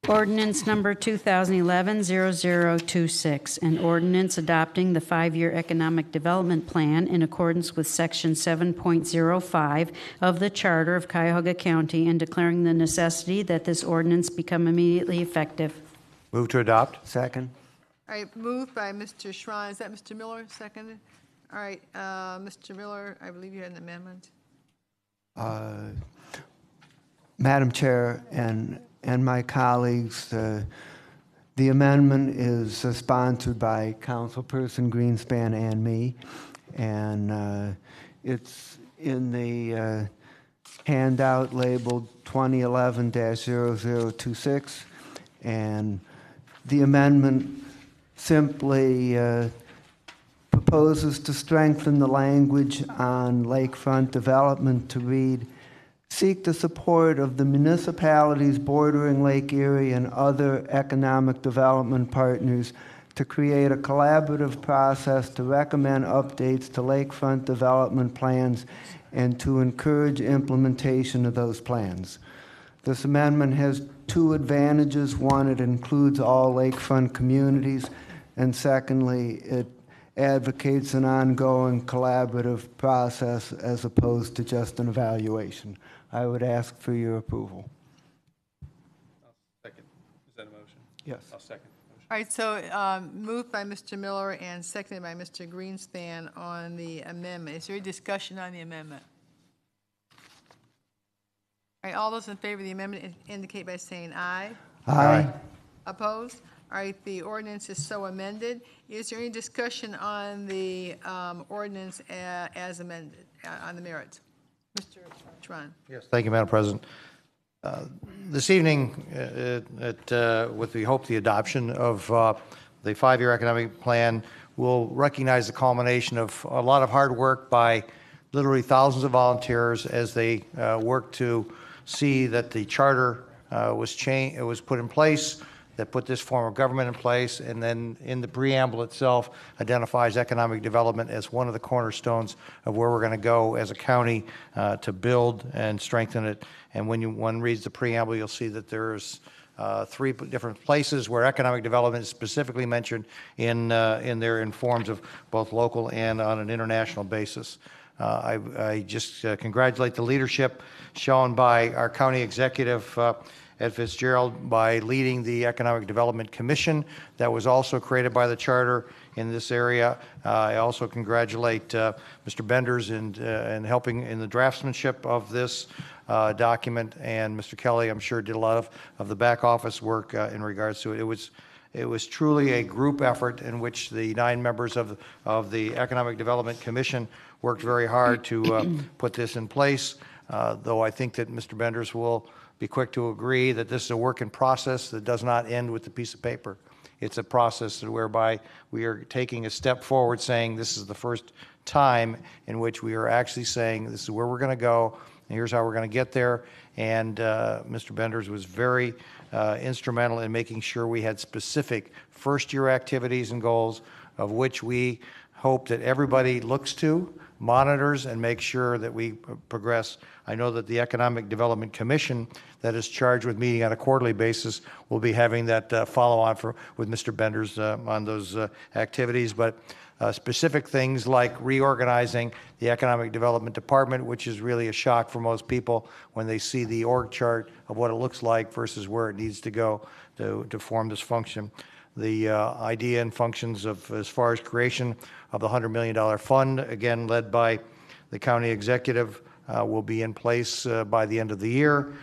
Ordinance number 2011-0026, an ordinance adopting the 5-year economic development plan in accordance with Section 7.05 of the Charter of Cuyahoga County and declaring the necessity that this ordinance become immediately effective. Move to adopt. Second. All right, moved by Mr. Schrein. Is that Mr. Miller? Seconded? All right, Mr. Miller, I believe you had an amendment. Madam Chair and my colleagues, the amendment is sponsored by Councilperson Greenspan and me, and it's in the handout labeled 2011-0026, and the amendment simply proposes to strengthen the language on lakefront development to read, seek the support of the municipalities bordering Lake Erie and other economic development partners to create a collaborative process to recommend updates to lakefront development plans and to encourage implementation of those plans. This amendment has 2 advantages. One, it includes all lakefront communities, and secondly, it advocates an ongoing collaborative process as opposed to just an evaluation. I would ask for your approval. Second. Is that a motion? Yes. I'll second. All right, so moved by Mr. Miller and seconded by Mr. Greenspan on the amendment. Is there any discussion on the amendment? All right, all those in favor of the amendment indicate by saying aye. Aye. Opposed? All right, the ordinance is so amended. Is there any discussion on the ordinance as amended, on the merits? Mr. Schwan. Yes, thank you, Madam President. This evening, with we hope the adoption of the 5-year economic plan, will recognize the culmination of a lot of hard work by literally thousands of volunteers as they work to see that the charter was put in place, that put this form of government in place, and then in the preamble itself identifies economic development as one of the cornerstones of where we're going to go as a county to build and strengthen it. And when one reads the preamble, you'll see that there's 3 different places where economic development is specifically mentioned in there in forms of both local and on an international basis. I just congratulate the leadership shown by our county executive, Ed Fitzgerald, by leading the Economic Development Commission that was also created by the charter in this area. I also congratulate Mr. Benders in helping in the draftsmanship of this document, and Mr. Kelly, I'm sure, did a lot of the back office work in regards to it. It was truly a group effort in which the 9 members of the Economic Development Commission worked very hard to put this in place, though I think that Mr. Benders will be quick to agree that this is a work in process that does not end with the piece of paper. It's a process whereby we are taking a step forward, saying this is the first time in which we are actually saying this is where we're going to go, and here's how we're going to get there. And Mr. Benders was very instrumental in making sure we had specific first-year activities and goals of which we hope that everybody looks to, monitors, and makes sure that we progress. I know that the Economic Development Commission that is charged with meeting on a quarterly basis will be having that follow-on with Mr. Benders on those activities, but specific things like reorganizing the Economic Development Department, which is really a shock for most people when they see the org chart of what it looks like versus where it needs to go to form this function. The idea and functions of as far as creation of the $100 million fund, again led by the county executive, will be in place by the end of the year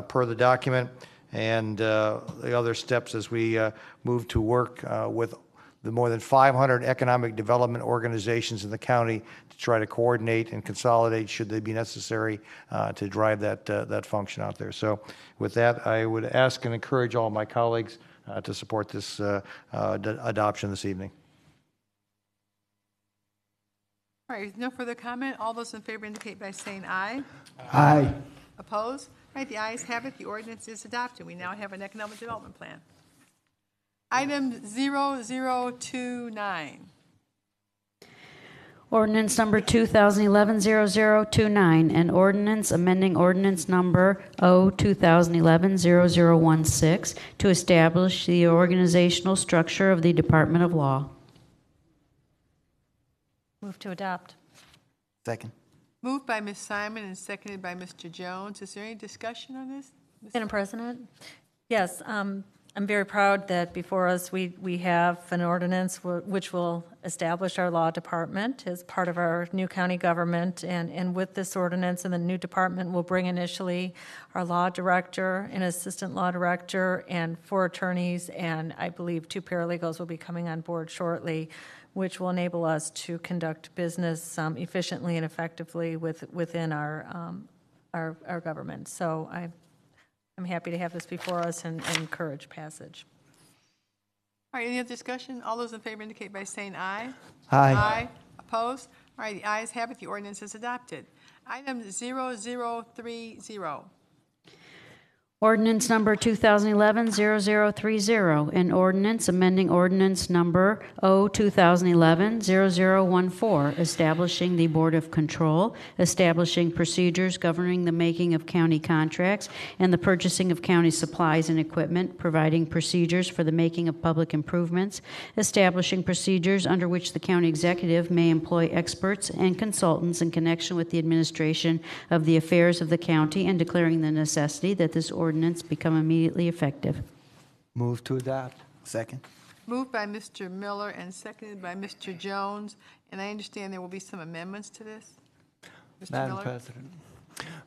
per the document, and the other steps as we move to work with the more than 500 economic development organizations in the county to try to coordinate and consolidate should they be necessary to drive that function out there. So with that, I would ask and encourage all my colleagues to support this adoption this evening. All right, no further comment. All those in favor indicate by saying aye. Aye. Opposed? All right, the ayes have it. The ordinance is adopted. We now have an economic development plan. Item 0029. Ordinance number 2011-0029, an ordinance amending ordinance number 2011-0016 to establish the organizational structure of the Department of Law. Move to adopt. Second. Moved by Ms. Simon and seconded by Mr. Jones. Is there any discussion on this? Madam President? Yes, I'm very proud that before us we have an ordinance which will establish our law department as part of our new county government. And with this ordinance and the new department, we'll bring initially our law director, an assistant law director, and 4 attorneys, and I believe 2 paralegals will be coming on board shortly, which will enable us to conduct business efficiently and effectively within our government. So I'm happy to have this before us and encourage passage. All right, any other discussion? All those in favor indicate by saying aye. Aye. Aye. Opposed? All right, the ayes have it. The ordinance is adopted. Item 0030. Ordinance number 2011-0030, an ordinance amending ordinance number O-2011-0014, establishing the Board of Control, establishing procedures governing the making of county contracts and the purchasing of county supplies and equipment, providing procedures for the making of public improvements, establishing procedures under which the county executive may employ experts and consultants in connection with the administration of the affairs of the county, and declaring the necessity that this ordinance become immediately effective. Move to adopt. Second. Moved by Mr. Miller and seconded by Mr. Jones, and I understand there will be some amendments to this? Mr. Madam Miller? President.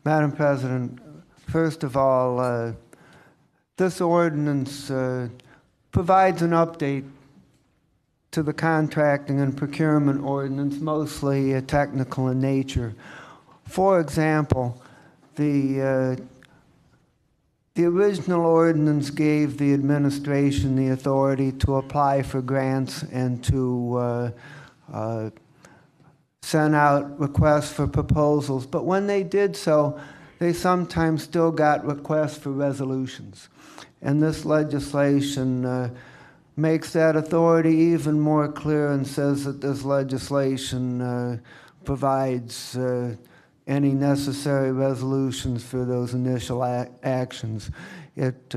Madam President, first of all, this ordinance provides an update to the contracting and procurement ordinance, mostly technical in nature. For example, the original ordinance gave the administration the authority to apply for grants and to send out requests for proposals. But when they did so, they sometimes still got requests for resolutions. And this legislation makes that authority even more clear and says that this legislation provides any necessary resolutions for those initial actions. It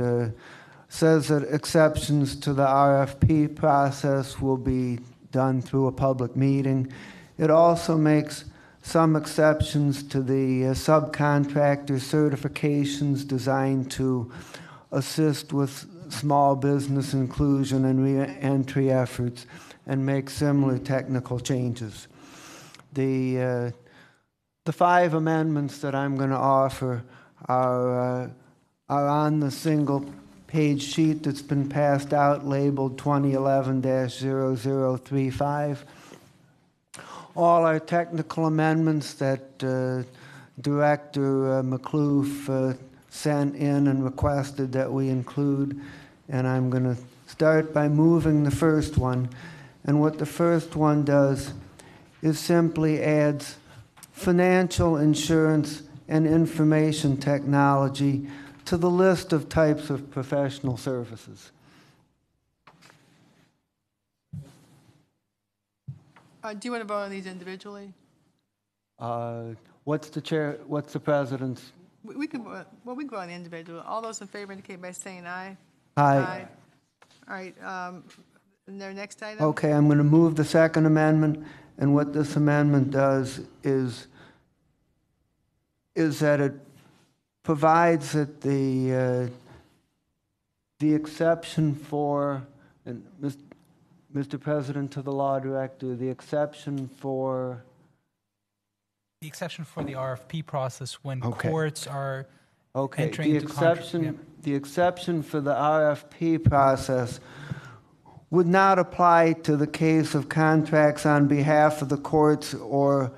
says that exceptions to the RFP process will be done through a public meeting. It also makes some exceptions to the subcontractor certifications designed to assist with small business inclusion and re-entry efforts, and make similar technical changes. The 5 amendments that I'm going to offer are on the single page sheet that's been passed out labeled 2011-0035. All are technical amendments that Director McCloof sent in and requested that we include, and I'm going to start by moving the first one. And what the first one does is simply adds financial, insurance, and information technology to the list of types of professional services. Do you want to vote on these individually? What's the president's? We can vote on the individual. All those in favor indicate by saying aye. Aye. All right, and their next item? Okay, I'm going to move the second amendment, and what this amendment does is that it provides that the exception for, and Mr. President, to the law director, the exception for the RFP process when Okay. courts are Okay, entering into contracts. the exception for the RFP process would not apply to the case of contracts on behalf of the courts or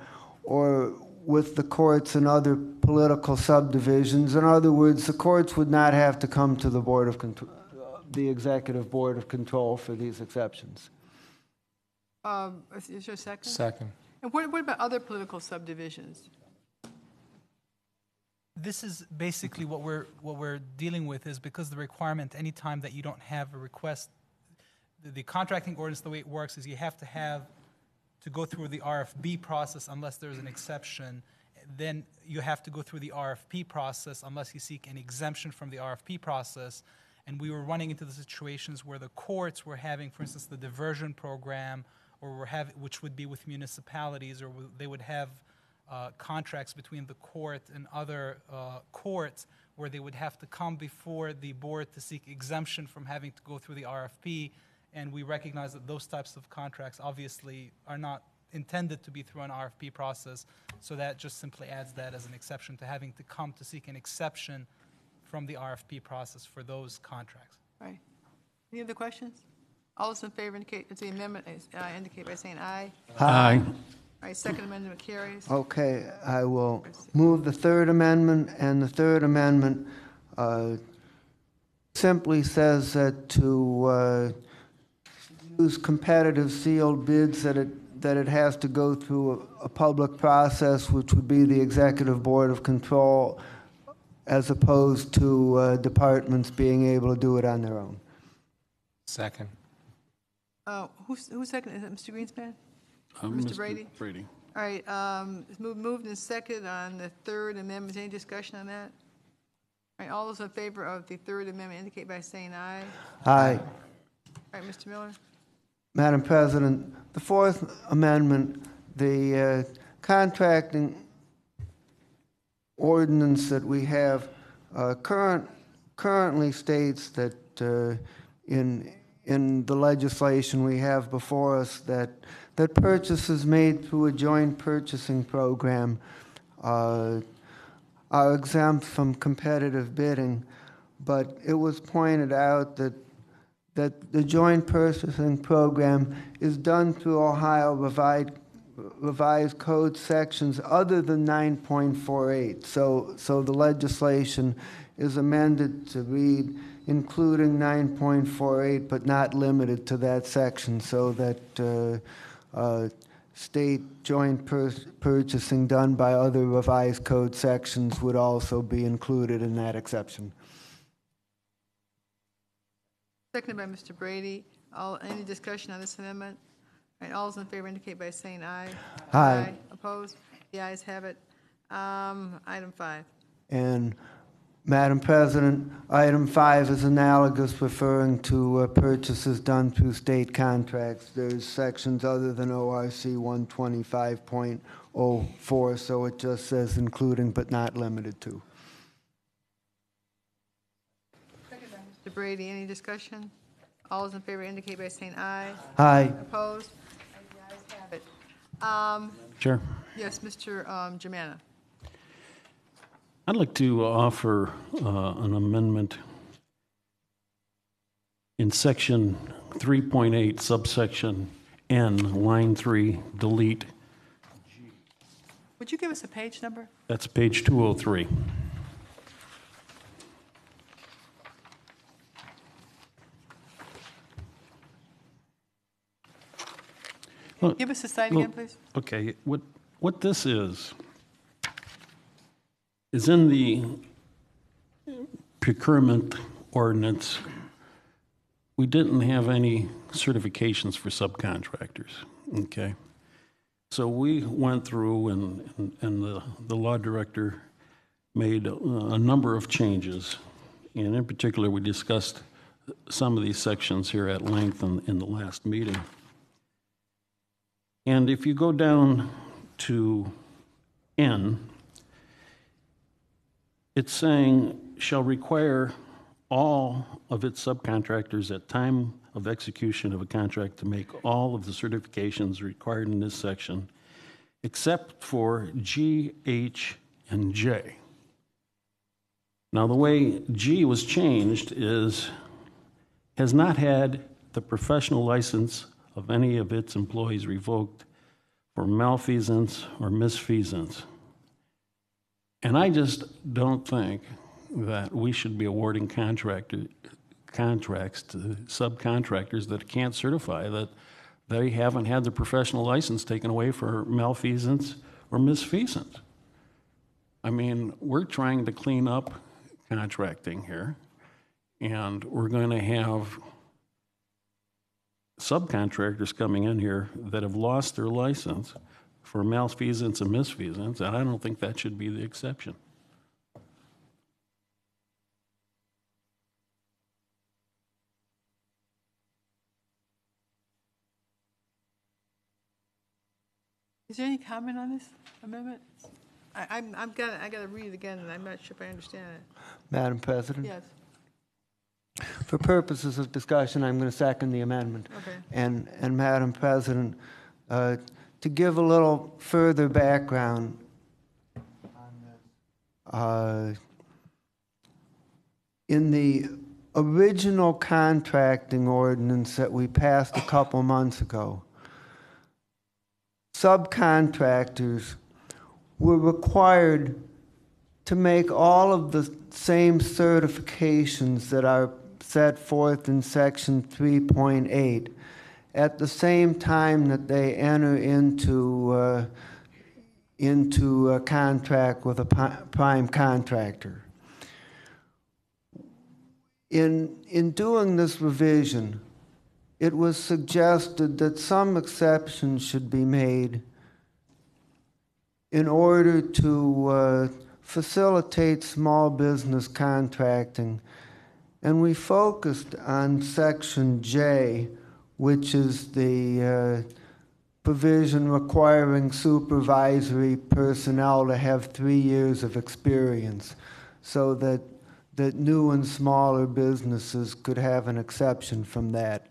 with the courts and other political subdivisions. In other words, the courts would not have to come to the Board of Control, the Executive Board of Control for these exceptions. Is there a second? Second. And what about other political subdivisions? This is basically what we're dealing with, is because the requirement, anytime that you don't have a request, the contracting ordinance, the way it works is you have to go through the RFB process unless there's an exception. Then you have to go through the RFP process unless you seek an exemption from the RFP process. And we were running into the situations where the courts were having, for instance, the diversion program, or which would be with municipalities, or they would have contracts between the court and other courts where they would have to come before the board to seek exemption from having to go through the RFP. And we recognize that those types of contracts obviously are not intended to be through an RFP process. So that just simply adds that as an exception to having to come to seek an exception from the RFP process for those contracts. Right. Any other questions? All those in favor indicate by saying aye. Aye. All right, second amendment carries. Okay, I will move the third amendment, and the third amendment simply says that to use competitive sealed bids, that it has to go through a public process, which would be the Executive Board of Control, as opposed to departments being able to do it on their own. Second. Who's second? Is it Mr. Greenspan? Mr. Brady? Brady. All right, it's moved and seconded on the Third Amendment. Any discussion on that? All right, all those in favor of the Third Amendment indicate by saying aye. Aye. All right, Mr. Miller? Madam President, the Fourth Amendment, the contracting ordinance that we have currently states that in the legislation we have before us that purchases made through a joint purchasing program are exempt from competitive bidding, but it was pointed out that the joint purchasing program is done through Ohio revised code sections other than 9.48. So the legislation is amended to read including 9.48, but not limited to that section, so that state joint purchasing done by other revised code sections would also be included in that exception. Seconded by Mr. Brady. Any discussion on this amendment? All right, all those in favor indicate by saying aye. Aye. Opposed? The ayes have it. Item 5. And Madam President, item 5 is analogous, referring to purchases done through state contracts. There's sections other than ORC 125.04, so it just says including but not limited to. Mr. Brady, any discussion? All those in favor indicate by saying aye. Aye. Opposed? The ayes have it. Chair, Yes, Mr. Germana. I'd like to offer an amendment in section 3.8, subsection N, line 3, delete. Would you give us a page number? That's page 203. Give us the site again, please. Okay, what this is in the procurement ordinance, we didn't have any certifications for subcontractors, okay? So we went through and the law director made a number of changes, and in particular, we discussed some of these sections here at length in the last meeting. And if you go down to N, it's saying shall require all of its subcontractors at time of execution of a contract to make all of the certifications required in this section, except for G, H, and J. Now, the way G was changed has not had the professional license of any of its employees revoked for malfeasance or misfeasance. And I just don't think that we should be awarding contracts to subcontractors that can't certify that they haven't had their professional license taken away for malfeasance or misfeasance. I mean, we're trying to clean up contracting here, and we're going to have subcontractors coming in here that have lost their license for malfeasance and misfeasance, and I don't think that should be the exception. Is there any comment on this amendment? I got to read it again, and I'm not sure if I understand it. Madam President? Yes. For purposes of discussion, I'm going to second the amendment. Okay. And Madam President, to give a little further background on this, in the original contracting ordinance that we passed a couple months ago, subcontractors were required to make all of the same certifications that are set forth in section 3.8 at the same time that they enter into a contract with a prime contractor. In doing this revision, it was suggested that some exceptions should be made in order to facilitate small business contracting. And we focused on Section J, which is the provision requiring supervisory personnel to have 3 years of experience, so that new and smaller businesses could have an exception from that.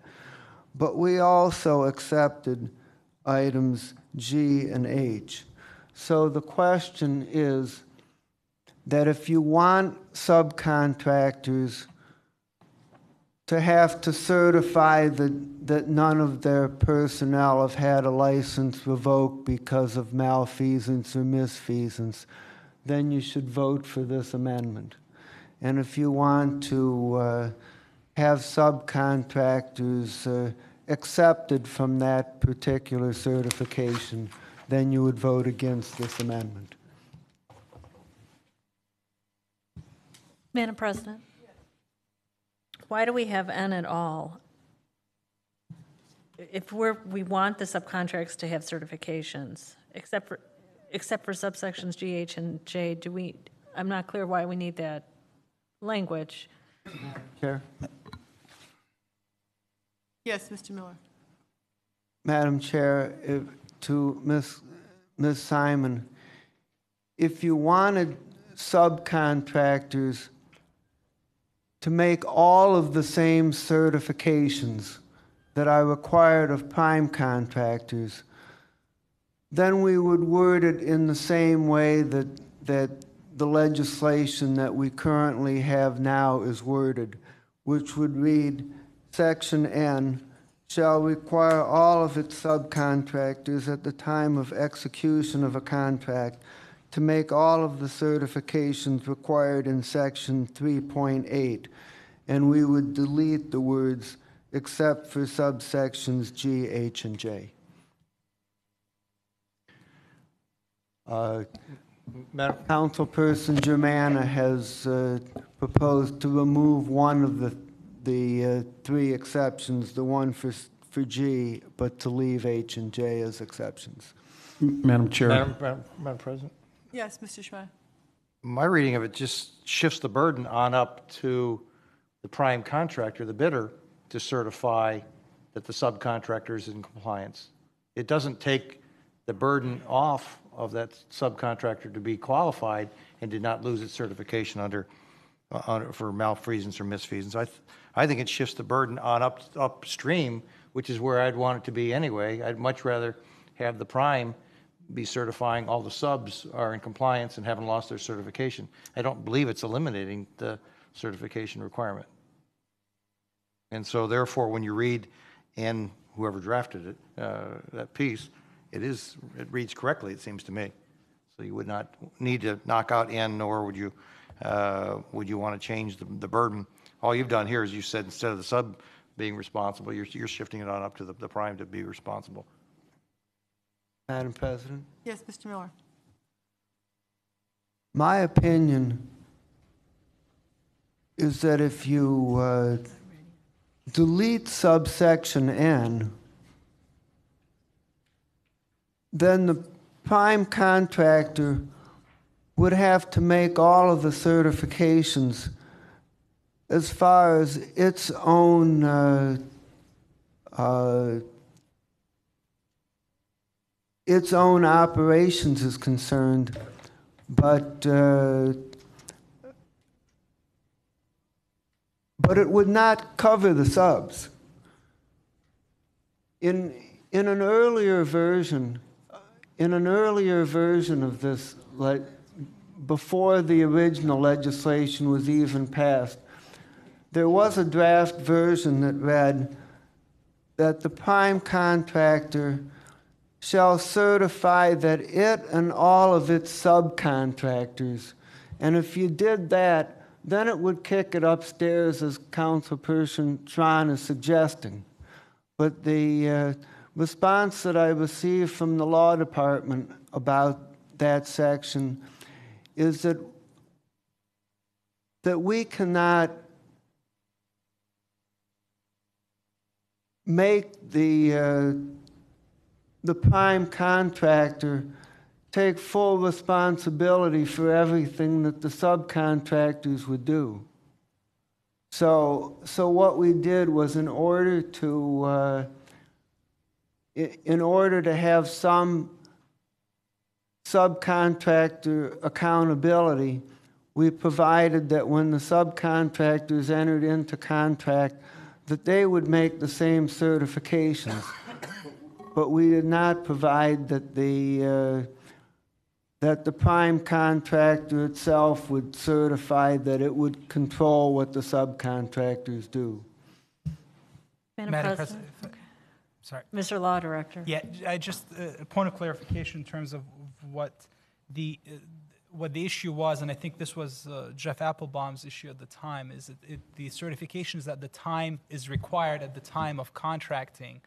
But we also accepted items G and H. So the question is that if you want subcontractors to have to certify that none of their personnel have had a license revoked because of malfeasance or misfeasance, then you should vote for this amendment. And if you want to have subcontractors accepted from that particular certification, then you would vote against this amendment. Madam President? Why do we have N at all? If we want the subcontracts to have certifications, except for subsections G, H, and J, I'm not clear why we need that language. Chair? Yes, Mr. Miller. Madam Chair, to Ms. Simon, if you wanted subcontractors to make all of the same certifications that are required of prime contractors, then we would word it in the same way that the legislation that we currently have now is worded, which would read, Section N shall require all of its subcontractors at the time of execution of a contract to make all of the certifications required in Section 3.8, and we would delete the words except for subsections G, H, and J. Councilperson Germana has proposed to remove one of the three exceptions, the one for G, but to leave H and J as exceptions. Madam Chair. Madam President? Yes, Mr. Schmidt. My reading of it just shifts the burden on up to the prime contractor, the bidder, to certify that the subcontractor is in compliance. It doesn't take the burden off of that subcontractor to be qualified and did not lose its certification for malfeasance or misfeasance. I think it shifts the burden on upstream, which is where I'd want it to be anyway. I'd much rather have the prime be certifying all the subs are in compliance and haven't lost their certification. I don't believe it's eliminating the certification requirement. And so therefore, when you read in whoever drafted it, that piece, it reads correctly, it seems to me. So you would not need to knock out N, nor would you want to change the burden. All you've done here is you said instead of the sub being responsible, you're shifting it on up to the prime to be responsible. Madam President? Yes, Mr. Miller. My opinion is that if you delete subsection N, then the prime contractor would have to make all of the certifications as far as its own operations is concerned, but it would not cover the subs. In an earlier version of this, before the original legislation was even passed, there was a draft version that read that the prime contractor shall certify that it and all of its subcontractors, and if you did that, then it would kick it upstairs as Councilperson Tron is suggesting. But the response that I received from the law department about that section is that we cannot make the prime contractor take full responsibility for everything that the subcontractors would do. So what we did was in order to have some subcontractor accountability, we provided that when the subcontractors entered into contract, that they would make the same certifications. But we did not provide that the prime contractor itself would certify that it would control what the subcontractors do. Madam President. Okay. Sorry. Mr. Law Director. Yeah, I just a point of clarification in terms of what the issue was, and I think this was Jeff Applebaum's issue at the time, is the certifications at the time is required at the time of contracting.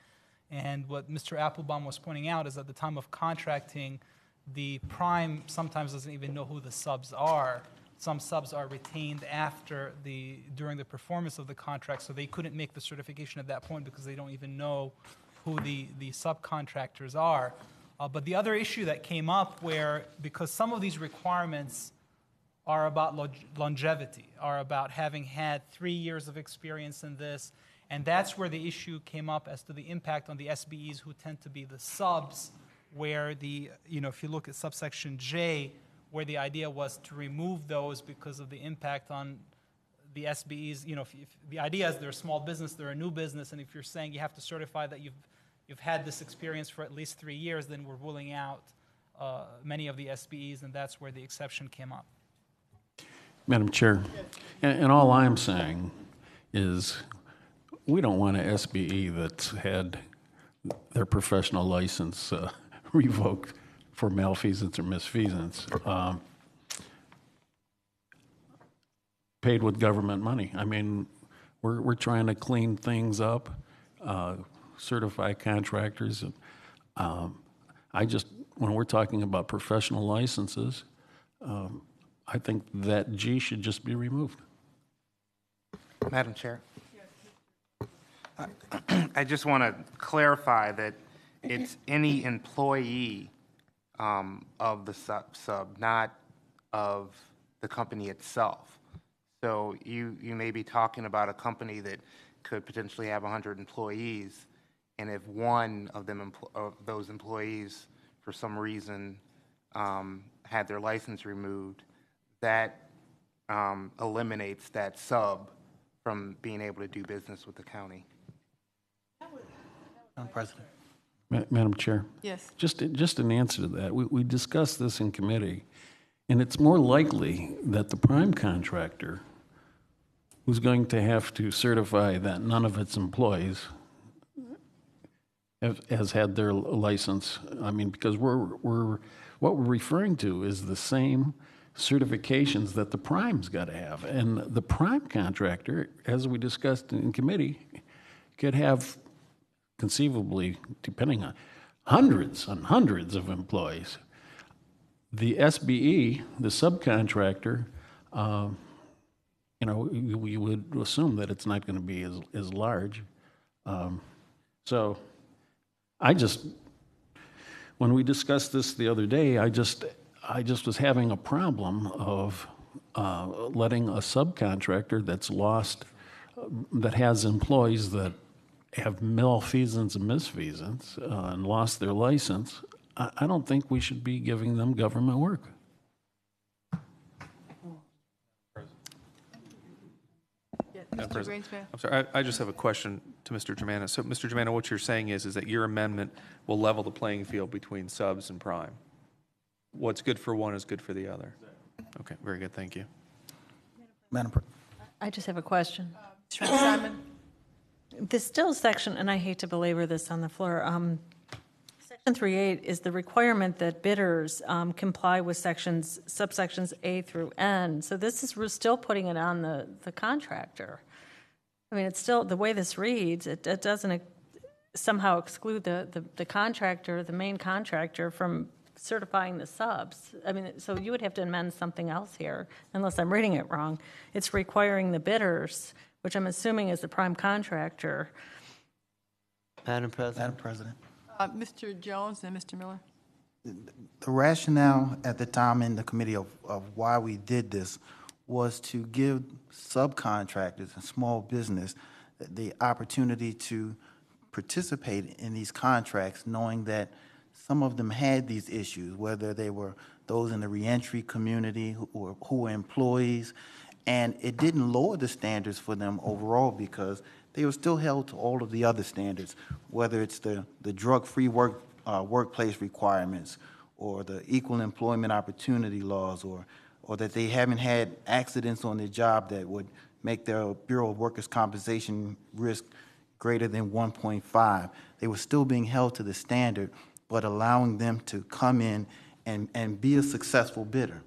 And what Mr. Applebaum was pointing out is at the time of contracting, the prime sometimes doesn't even know who the subs are. Some subs are retained during the performance of the contract, so they couldn't make the certification at that point because they don't even know who the subcontractors are. But the other issue that came up because some of these requirements are about longevity, are about having had 3 years of experience in this, and that's where the issue came up as to the impact on the SBEs who tend to be the subs, where if you look at subsection J, where the idea was to remove those because of the impact on the SBEs. If the idea is they're a small business, they're a new business, and if you're saying you have to certify that you've had this experience for at least 3 years, then we're ruling out many of the SBEs, and that's where the exception came up. Madam Chair, and all I'm saying is we don't want an SBE that's had their professional license revoked for malfeasance or misfeasance, paid with government money. I mean, we're trying to clean things up, certify contractors. When we're talking about professional licenses, I think that G should just be removed. Madam Chair. I just want to clarify that it's any employee of the sub, not of the company itself. So you may be talking about a company that could potentially have 100 employees, and if one of those employees, for some reason, had their license removed, that eliminates that sub from being able to do business with the county. Madam President. Madam Chair? Yes. Just an answer to that. We discussed this in committee, and it's more likely that the prime contractor who's going to have to certify that none of its employees has had their license. I mean, because what we're referring to is the same certifications that the prime's got to have. And the prime contractor, as we discussed in committee, could have conceivably, depending on hundreds and hundreds of employees. The SBE, the subcontractor, we would assume that it's not going to be as large. So when we discussed this the other day, I just was having a problem of letting a subcontractor that's lost, that has employees that have malfeasance and misfeasance and lost their license. I don't think we should be giving them government work. Mr. Greenspan. I'm sorry, I just have a question to Mr. Germana. So, Mr. Germana, what you're saying is that your amendment will level the playing field between subs and prime. What's good for one is good for the other. Okay, very good, thank you. Madam President. I just have a question. Simon? There's still a section, and I hate to belabor this on the floor. Section 3.8 is the requirement that bidders comply with subsections A through N. So we're still putting it on the contractor. I mean, it's still, the way this reads, it doesn't somehow exclude the contractor, the main contractor, from certifying the subs. I mean, so you would have to amend something else here, unless I'm reading it wrong. It's requiring the bidders, which I'm assuming is the prime contractor, Madam President? Madam President. Mr. Jones and Mr. Miller? The rationale at the time in the committee of why we did this was to give subcontractors and small business the opportunity to participate in these contracts, knowing that some of them had these issues, whether they were those in the reentry community who were employees, and it didn't lower the standards for them overall because they were still held to all of the other standards, whether it's the drug-free workplace requirements or the equal employment opportunity laws or that they haven't had accidents on their job that would make their Bureau of Workers' Compensation risk greater than 1.5. They were still being held to the standard, but allowing them to come in and be a successful bidder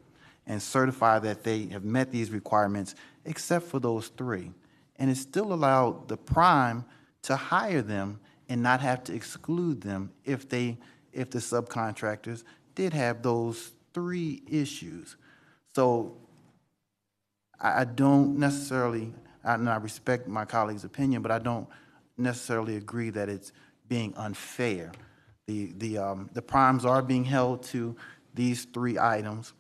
and certify that they have met these requirements except for those three. And it still allowed the prime to hire them and not have to exclude them if the subcontractors did have those three issues. So I don't necessarily, and I respect my colleague's opinion, but I don't necessarily agree that it's being unfair. The primes are being held to these three items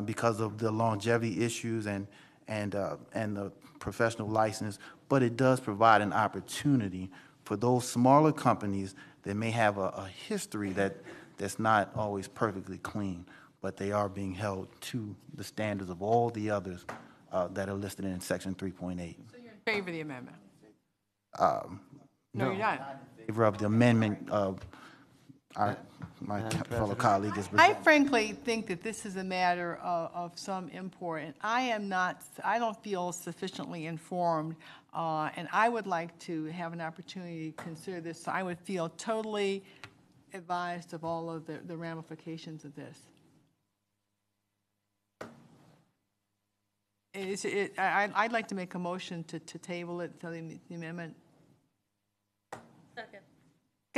because of the longevity issues and the professional license, but it does provide an opportunity for those smaller companies that may have a history that's not always perfectly clean, but they are being held to the standards of all the others that are listed in Section 3.8. So you're in favor of the amendment? No, you're not. in favor of the amendment my fellow colleague is I presenting. frankly think that this is a matter of some import, and I don't feel sufficiently informed, and I would like to have an opportunity to consider this. So I would feel totally advised of all of the ramifications of this. I'd like to make a motion to table it, to the amendment. Second.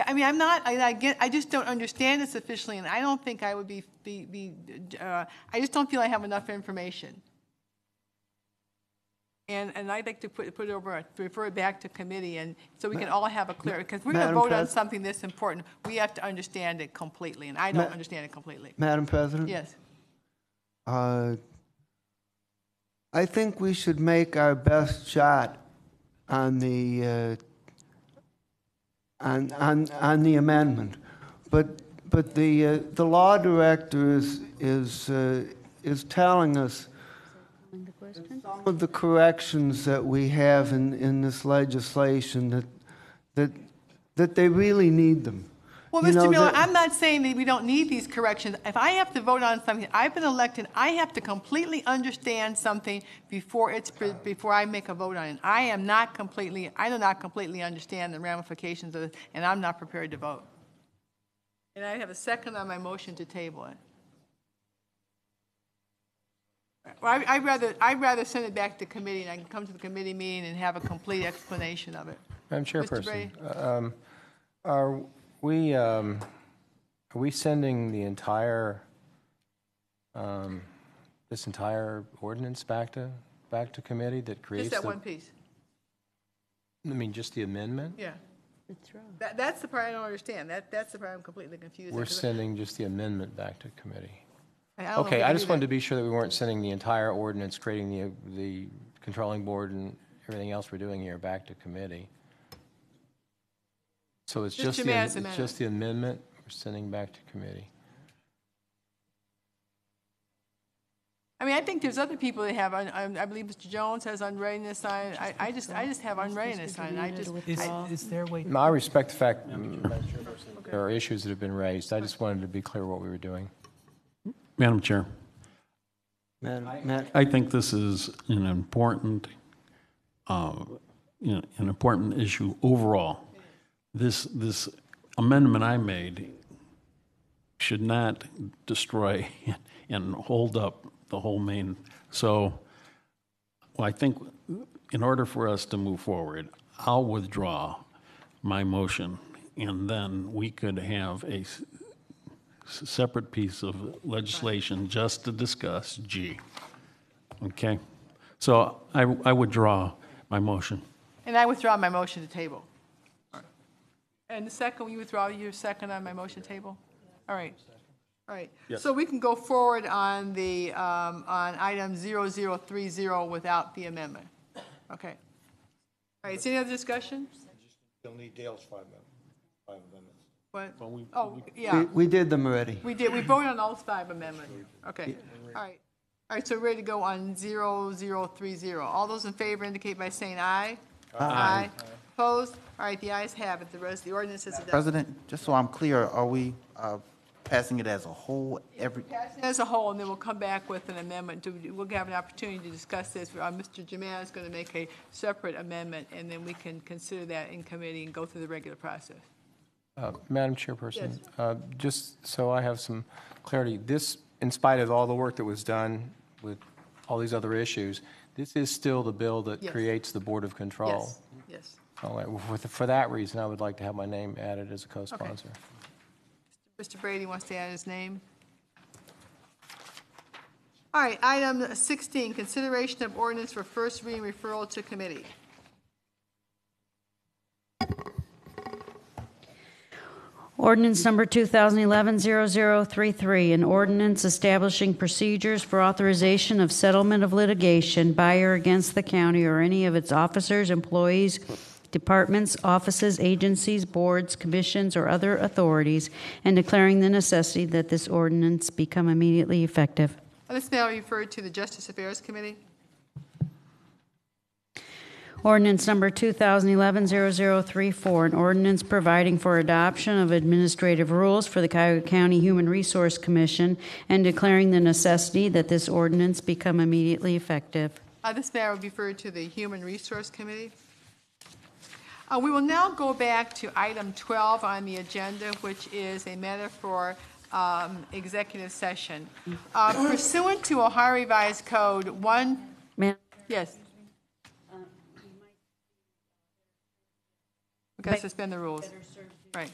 I mean, I just don't understand this sufficiently, and I don't think I would I just don't feel I have enough information. And I'd like to put it over, refer it back to committee, and so we can all have a clear, because we're going to vote on something this important, we have to understand it completely, and I don't understand it completely. Madam President? Yes. I think we should make our best shot on the on the amendment, but the law director is telling us some of the corrections that we have in this legislation that they really need them. Well, Mr. Miller, I'm not saying that we don't need these corrections. If I have to vote on something, I've been elected, I have to completely understand something before I make a vote on it. I do not completely understand the ramifications of this, and I'm not prepared to vote. And I have a second on my motion to table it. Well, I'd rather send it back to committee, and I can come to the committee meeting and have a complete explanation of it. Madam Mr. Chairperson, are we sending the entire, this entire ordinance back to committee that creates Just that one piece. I mean, just the amendment? Yeah. That's the part I don't understand. That's the part I'm completely confused. We're sending just the amendment back to committee. Okay, I just wanted to be sure that we weren't sending the entire ordinance, creating the controlling board and everything else we're doing here back to committee. So it's just the amendment we're sending back to committee. I mean, I think there's other people that have, I believe Mr. Jones has unreadiness sign. I just have unreadiness sign. Is there a way? I respect the fact there are issues that have been raised. I just wanted to be clear what we were doing. Madam Chair, Madam, I think this is an important, an important issue overall. This amendment I made should not destroy and hold up the whole main. So I think in order for us to move forward, I'll withdraw my motion, and then we could have a separate piece of legislation just to discuss G. Okay? So I withdraw my motion. And I withdraw my motion to table. And the second, will you withdraw your second on my motion table? All right. All right. Yes. So we can go forward on the, on item 0030 without the amendment. Okay. All right, is there any other discussion? You'll need Dale's five amendments. What? Well, we- Oh, yeah. We did them already. We did, we voted on all 5 amendments. Okay, all right. All right, so we're ready to go on 0030. All those in favor indicate by saying aye. Aye. Opposed? All right, the ayes have it. The ordinance is adopted. President, just so I'm clear, are we passing it as a whole, As a whole, and then we'll come back with an amendment. We'll have an opportunity to discuss this. Mr. Jamal is going to make a separate amendment, and then we can consider that in committee and go through the regular process. Madam Chairperson, just so I have some clarity, this, in spite of all the work that was done with all these other issues, this is still the bill that Yes. creates the Board of Control? Yes, yes. All right, for that reason, I would like to have my name added as a co-sponsor. Mr. Brady wants to add his name. All right, item 16, consideration of ordinance for first reading referral to committee. Ordinance number 2011-0033, an ordinance establishing procedures for authorization of settlement of litigation by or against the county or any of its officers, employees, departments, offices, agencies, boards, commissions, or other authorities, and declaring the necessity that this ordinance become immediately effective. This now referred to the Justice Affairs Committee. Ordinance number 2011-0034, an ordinance providing for adoption of administrative rules for the Cuyahoga County Human Resource Commission and declaring the necessity that this ordinance become immediately effective. This matter will be referred to the Human Resource Committee. We will now go back to item 12 on the agenda, which is a matter for executive session. Pursuant to Ohio Revised Code 1, Ma'am? yes. We've got to suspend the rules. Right.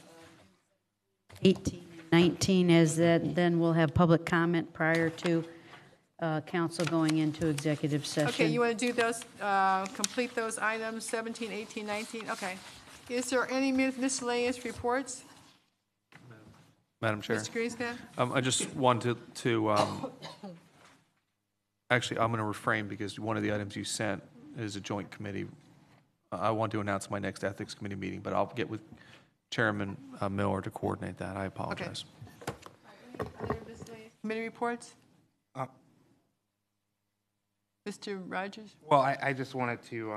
18 and 19, as that, then we'll have public comment prior to council going into executive session. Okay, you want to do those, complete those items, 17, 18, 19? Okay. Is there any miscellaneous reports? Madam Chair. Mr. Greenspan? I just wanted to actually, I'm going to refrain because one of the items you sent is a joint committee. I want to announce my next Ethics Committee meeting, but I'll get with Chairman Miller to coordinate that. I apologize. Any other miscellaneous committee reports? Mr. Rogers? Well, I just wanted to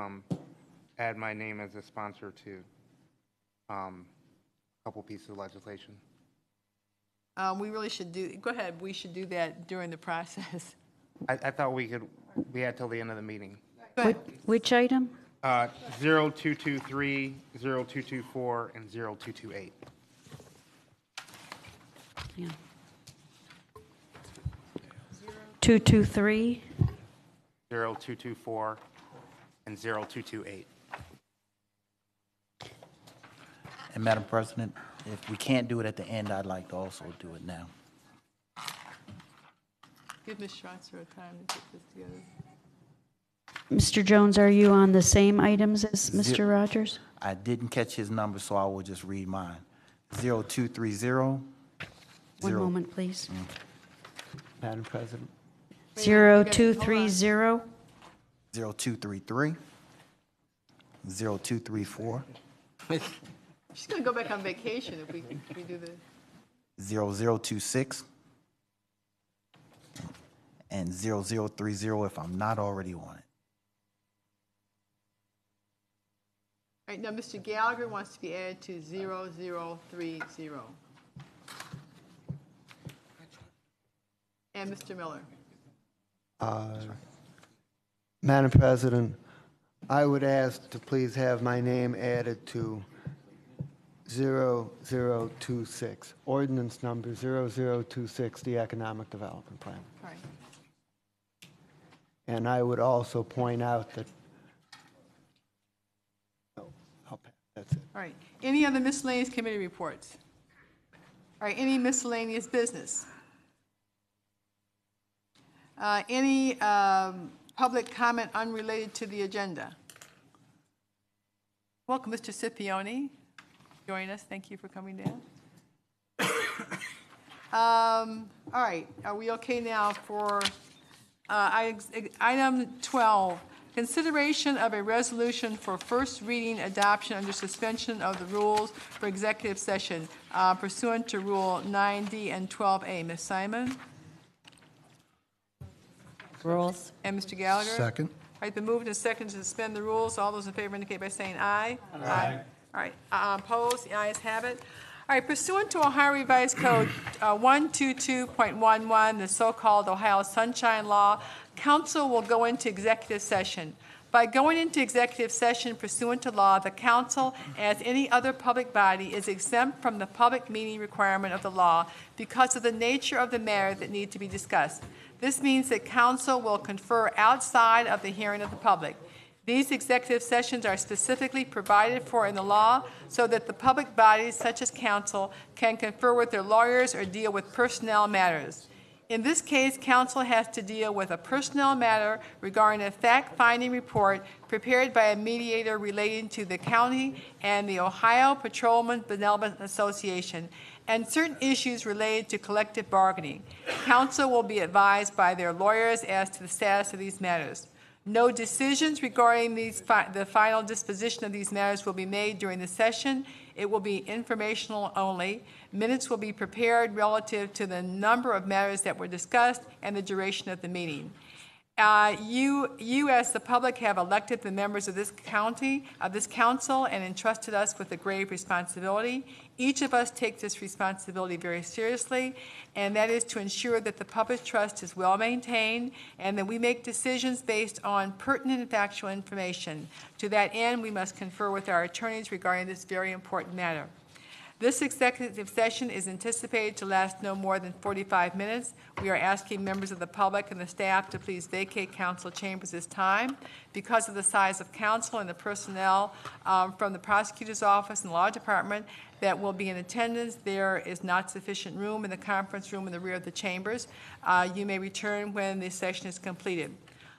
add my name as a sponsor to a couple pieces of legislation. We really should do, go ahead, we should do that during the process. I thought we had till the end of the meeting. Go ahead. Which item? 0223, 0224, and 0228. Yeah. 223. 0224, and 0228. and Madam President, if we can't do it at the end, I'd like to also do it now. Give Ms. Schweitzer a time to put this together. Mr. Jones, are you on the same items as Mr. Rogers? I didn't catch his number, so I will just read mine. 0230. One moment, please. Madam President. 0230. 0233. 0234. She's going to go back on vacation if we do this. 0026. And 0030 if I'm not already on it. All right, now Mr. Gallagher wants to be added to 0030. And Mr. Miller. Madam President, I would ask to please have my name added to 0026, ordinance number 0026, the Economic Development Plan. All right. And I would also point out that, that's it. All right. Any other miscellaneous committee reports? All right, any miscellaneous business? Any public comment unrelated to the agenda? Welcome, Mr. Scipione. join us. Thank you for coming down. All right, are we okay now for item 12? Consideration of a resolution for first reading adoption under suspension of the rules for executive session pursuant to Rule 9D and 12A. Ms. Simon? Rules. And Mr. Gallagher? Second. All right, been moved and seconded to suspend the rules. All those in favor indicate by saying aye. Aye. All right, opposed? The ayes have it. All right, pursuant to Ohio Revised Code 122.11, the so-called Ohio Sunshine Law, council will go into executive session. By going into executive session pursuant to law, the council, as any other public body, is exempt from the public meeting requirement of the law because of the nature of the matter that need to be discussed. This means that council will confer outside of the hearing of the public. These executive sessions are specifically provided for in the law so that the public bodies, such as council, can confer with their lawyers or deal with personnel matters. In this case, council has to deal with a personnel matter regarding a fact-finding report prepared by a mediator relating to the county and the Ohio Patrolmen's Benevolent Association, and certain issues related to collective bargaining. Council will be advised by their lawyers as to the status of these matters. No decisions regarding the final disposition of these matters will be made during the session. It will be informational only. Minutes will be prepared relative to the number of matters that were discussed and the duration of the meeting. You as the public have elected the members of this council, and entrusted us with a grave responsibility. Each of us takes this responsibility very seriously, and that is to ensure that the public trust is well maintained and that we make decisions based on pertinent and factual information. To that end, we must confer with our attorneys regarding this very important matter. This executive session is anticipated to last no more than 45 minutes. We are asking members of the public and the staff to please vacate council chambers this time. Because of the size of council and the personnel from the prosecutor's office and the law department that will be in attendance, there is not sufficient room in the conference room in the rear of the chambers. You may return when the session is completed.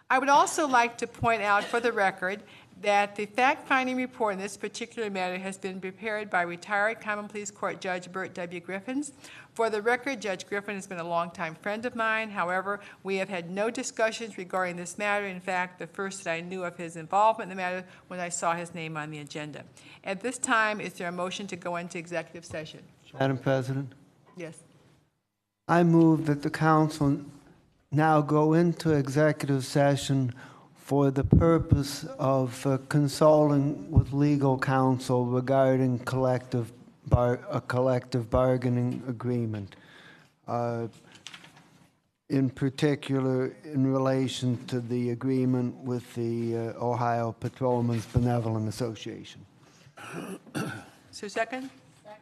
I would also like to point out for the record that the fact-finding report in this particular matter has been prepared by retired Common Pleas Court Judge Bert W. Griffins. For the record, Judge Griffin has been a longtime friend of mine. However, we have had no discussions regarding this matter. In fact, the first that I knew of his involvement in the matter when I saw his name on the agenda. At this time, is there a motion to go into executive session? Madam President, Yes. I move that the council now go into executive session for the purpose of consulting with legal counsel regarding a collective bargaining agreement, in particular in relation to the agreement with the Ohio Patrolmen's Benevolent Association. So second? Second.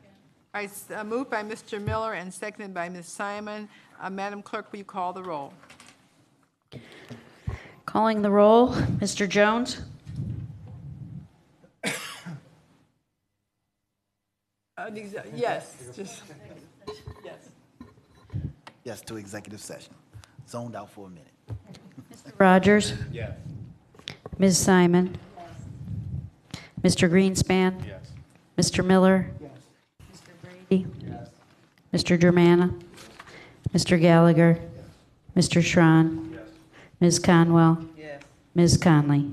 All right, moved by Mr. Miller and seconded by Ms. Simon. Madam Clerk, will you call the roll? Calling the roll, Mr. Jones? Yes. Yes. Yes, to executive session. Zoned out for a minute. Rogers? Yes. Ms. Simon? Mr. Greenspan? Yes. Mr. Miller? Mr. Brady? Mr. Germana? Mr. Gallagher? Mr. Schron? Ms. Conwell? Ms. Conley?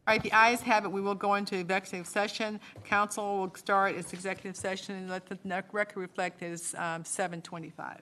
All right, the ayes have it. We will go into executive session. Council will start its executive session and let the record reflect it is 7:25.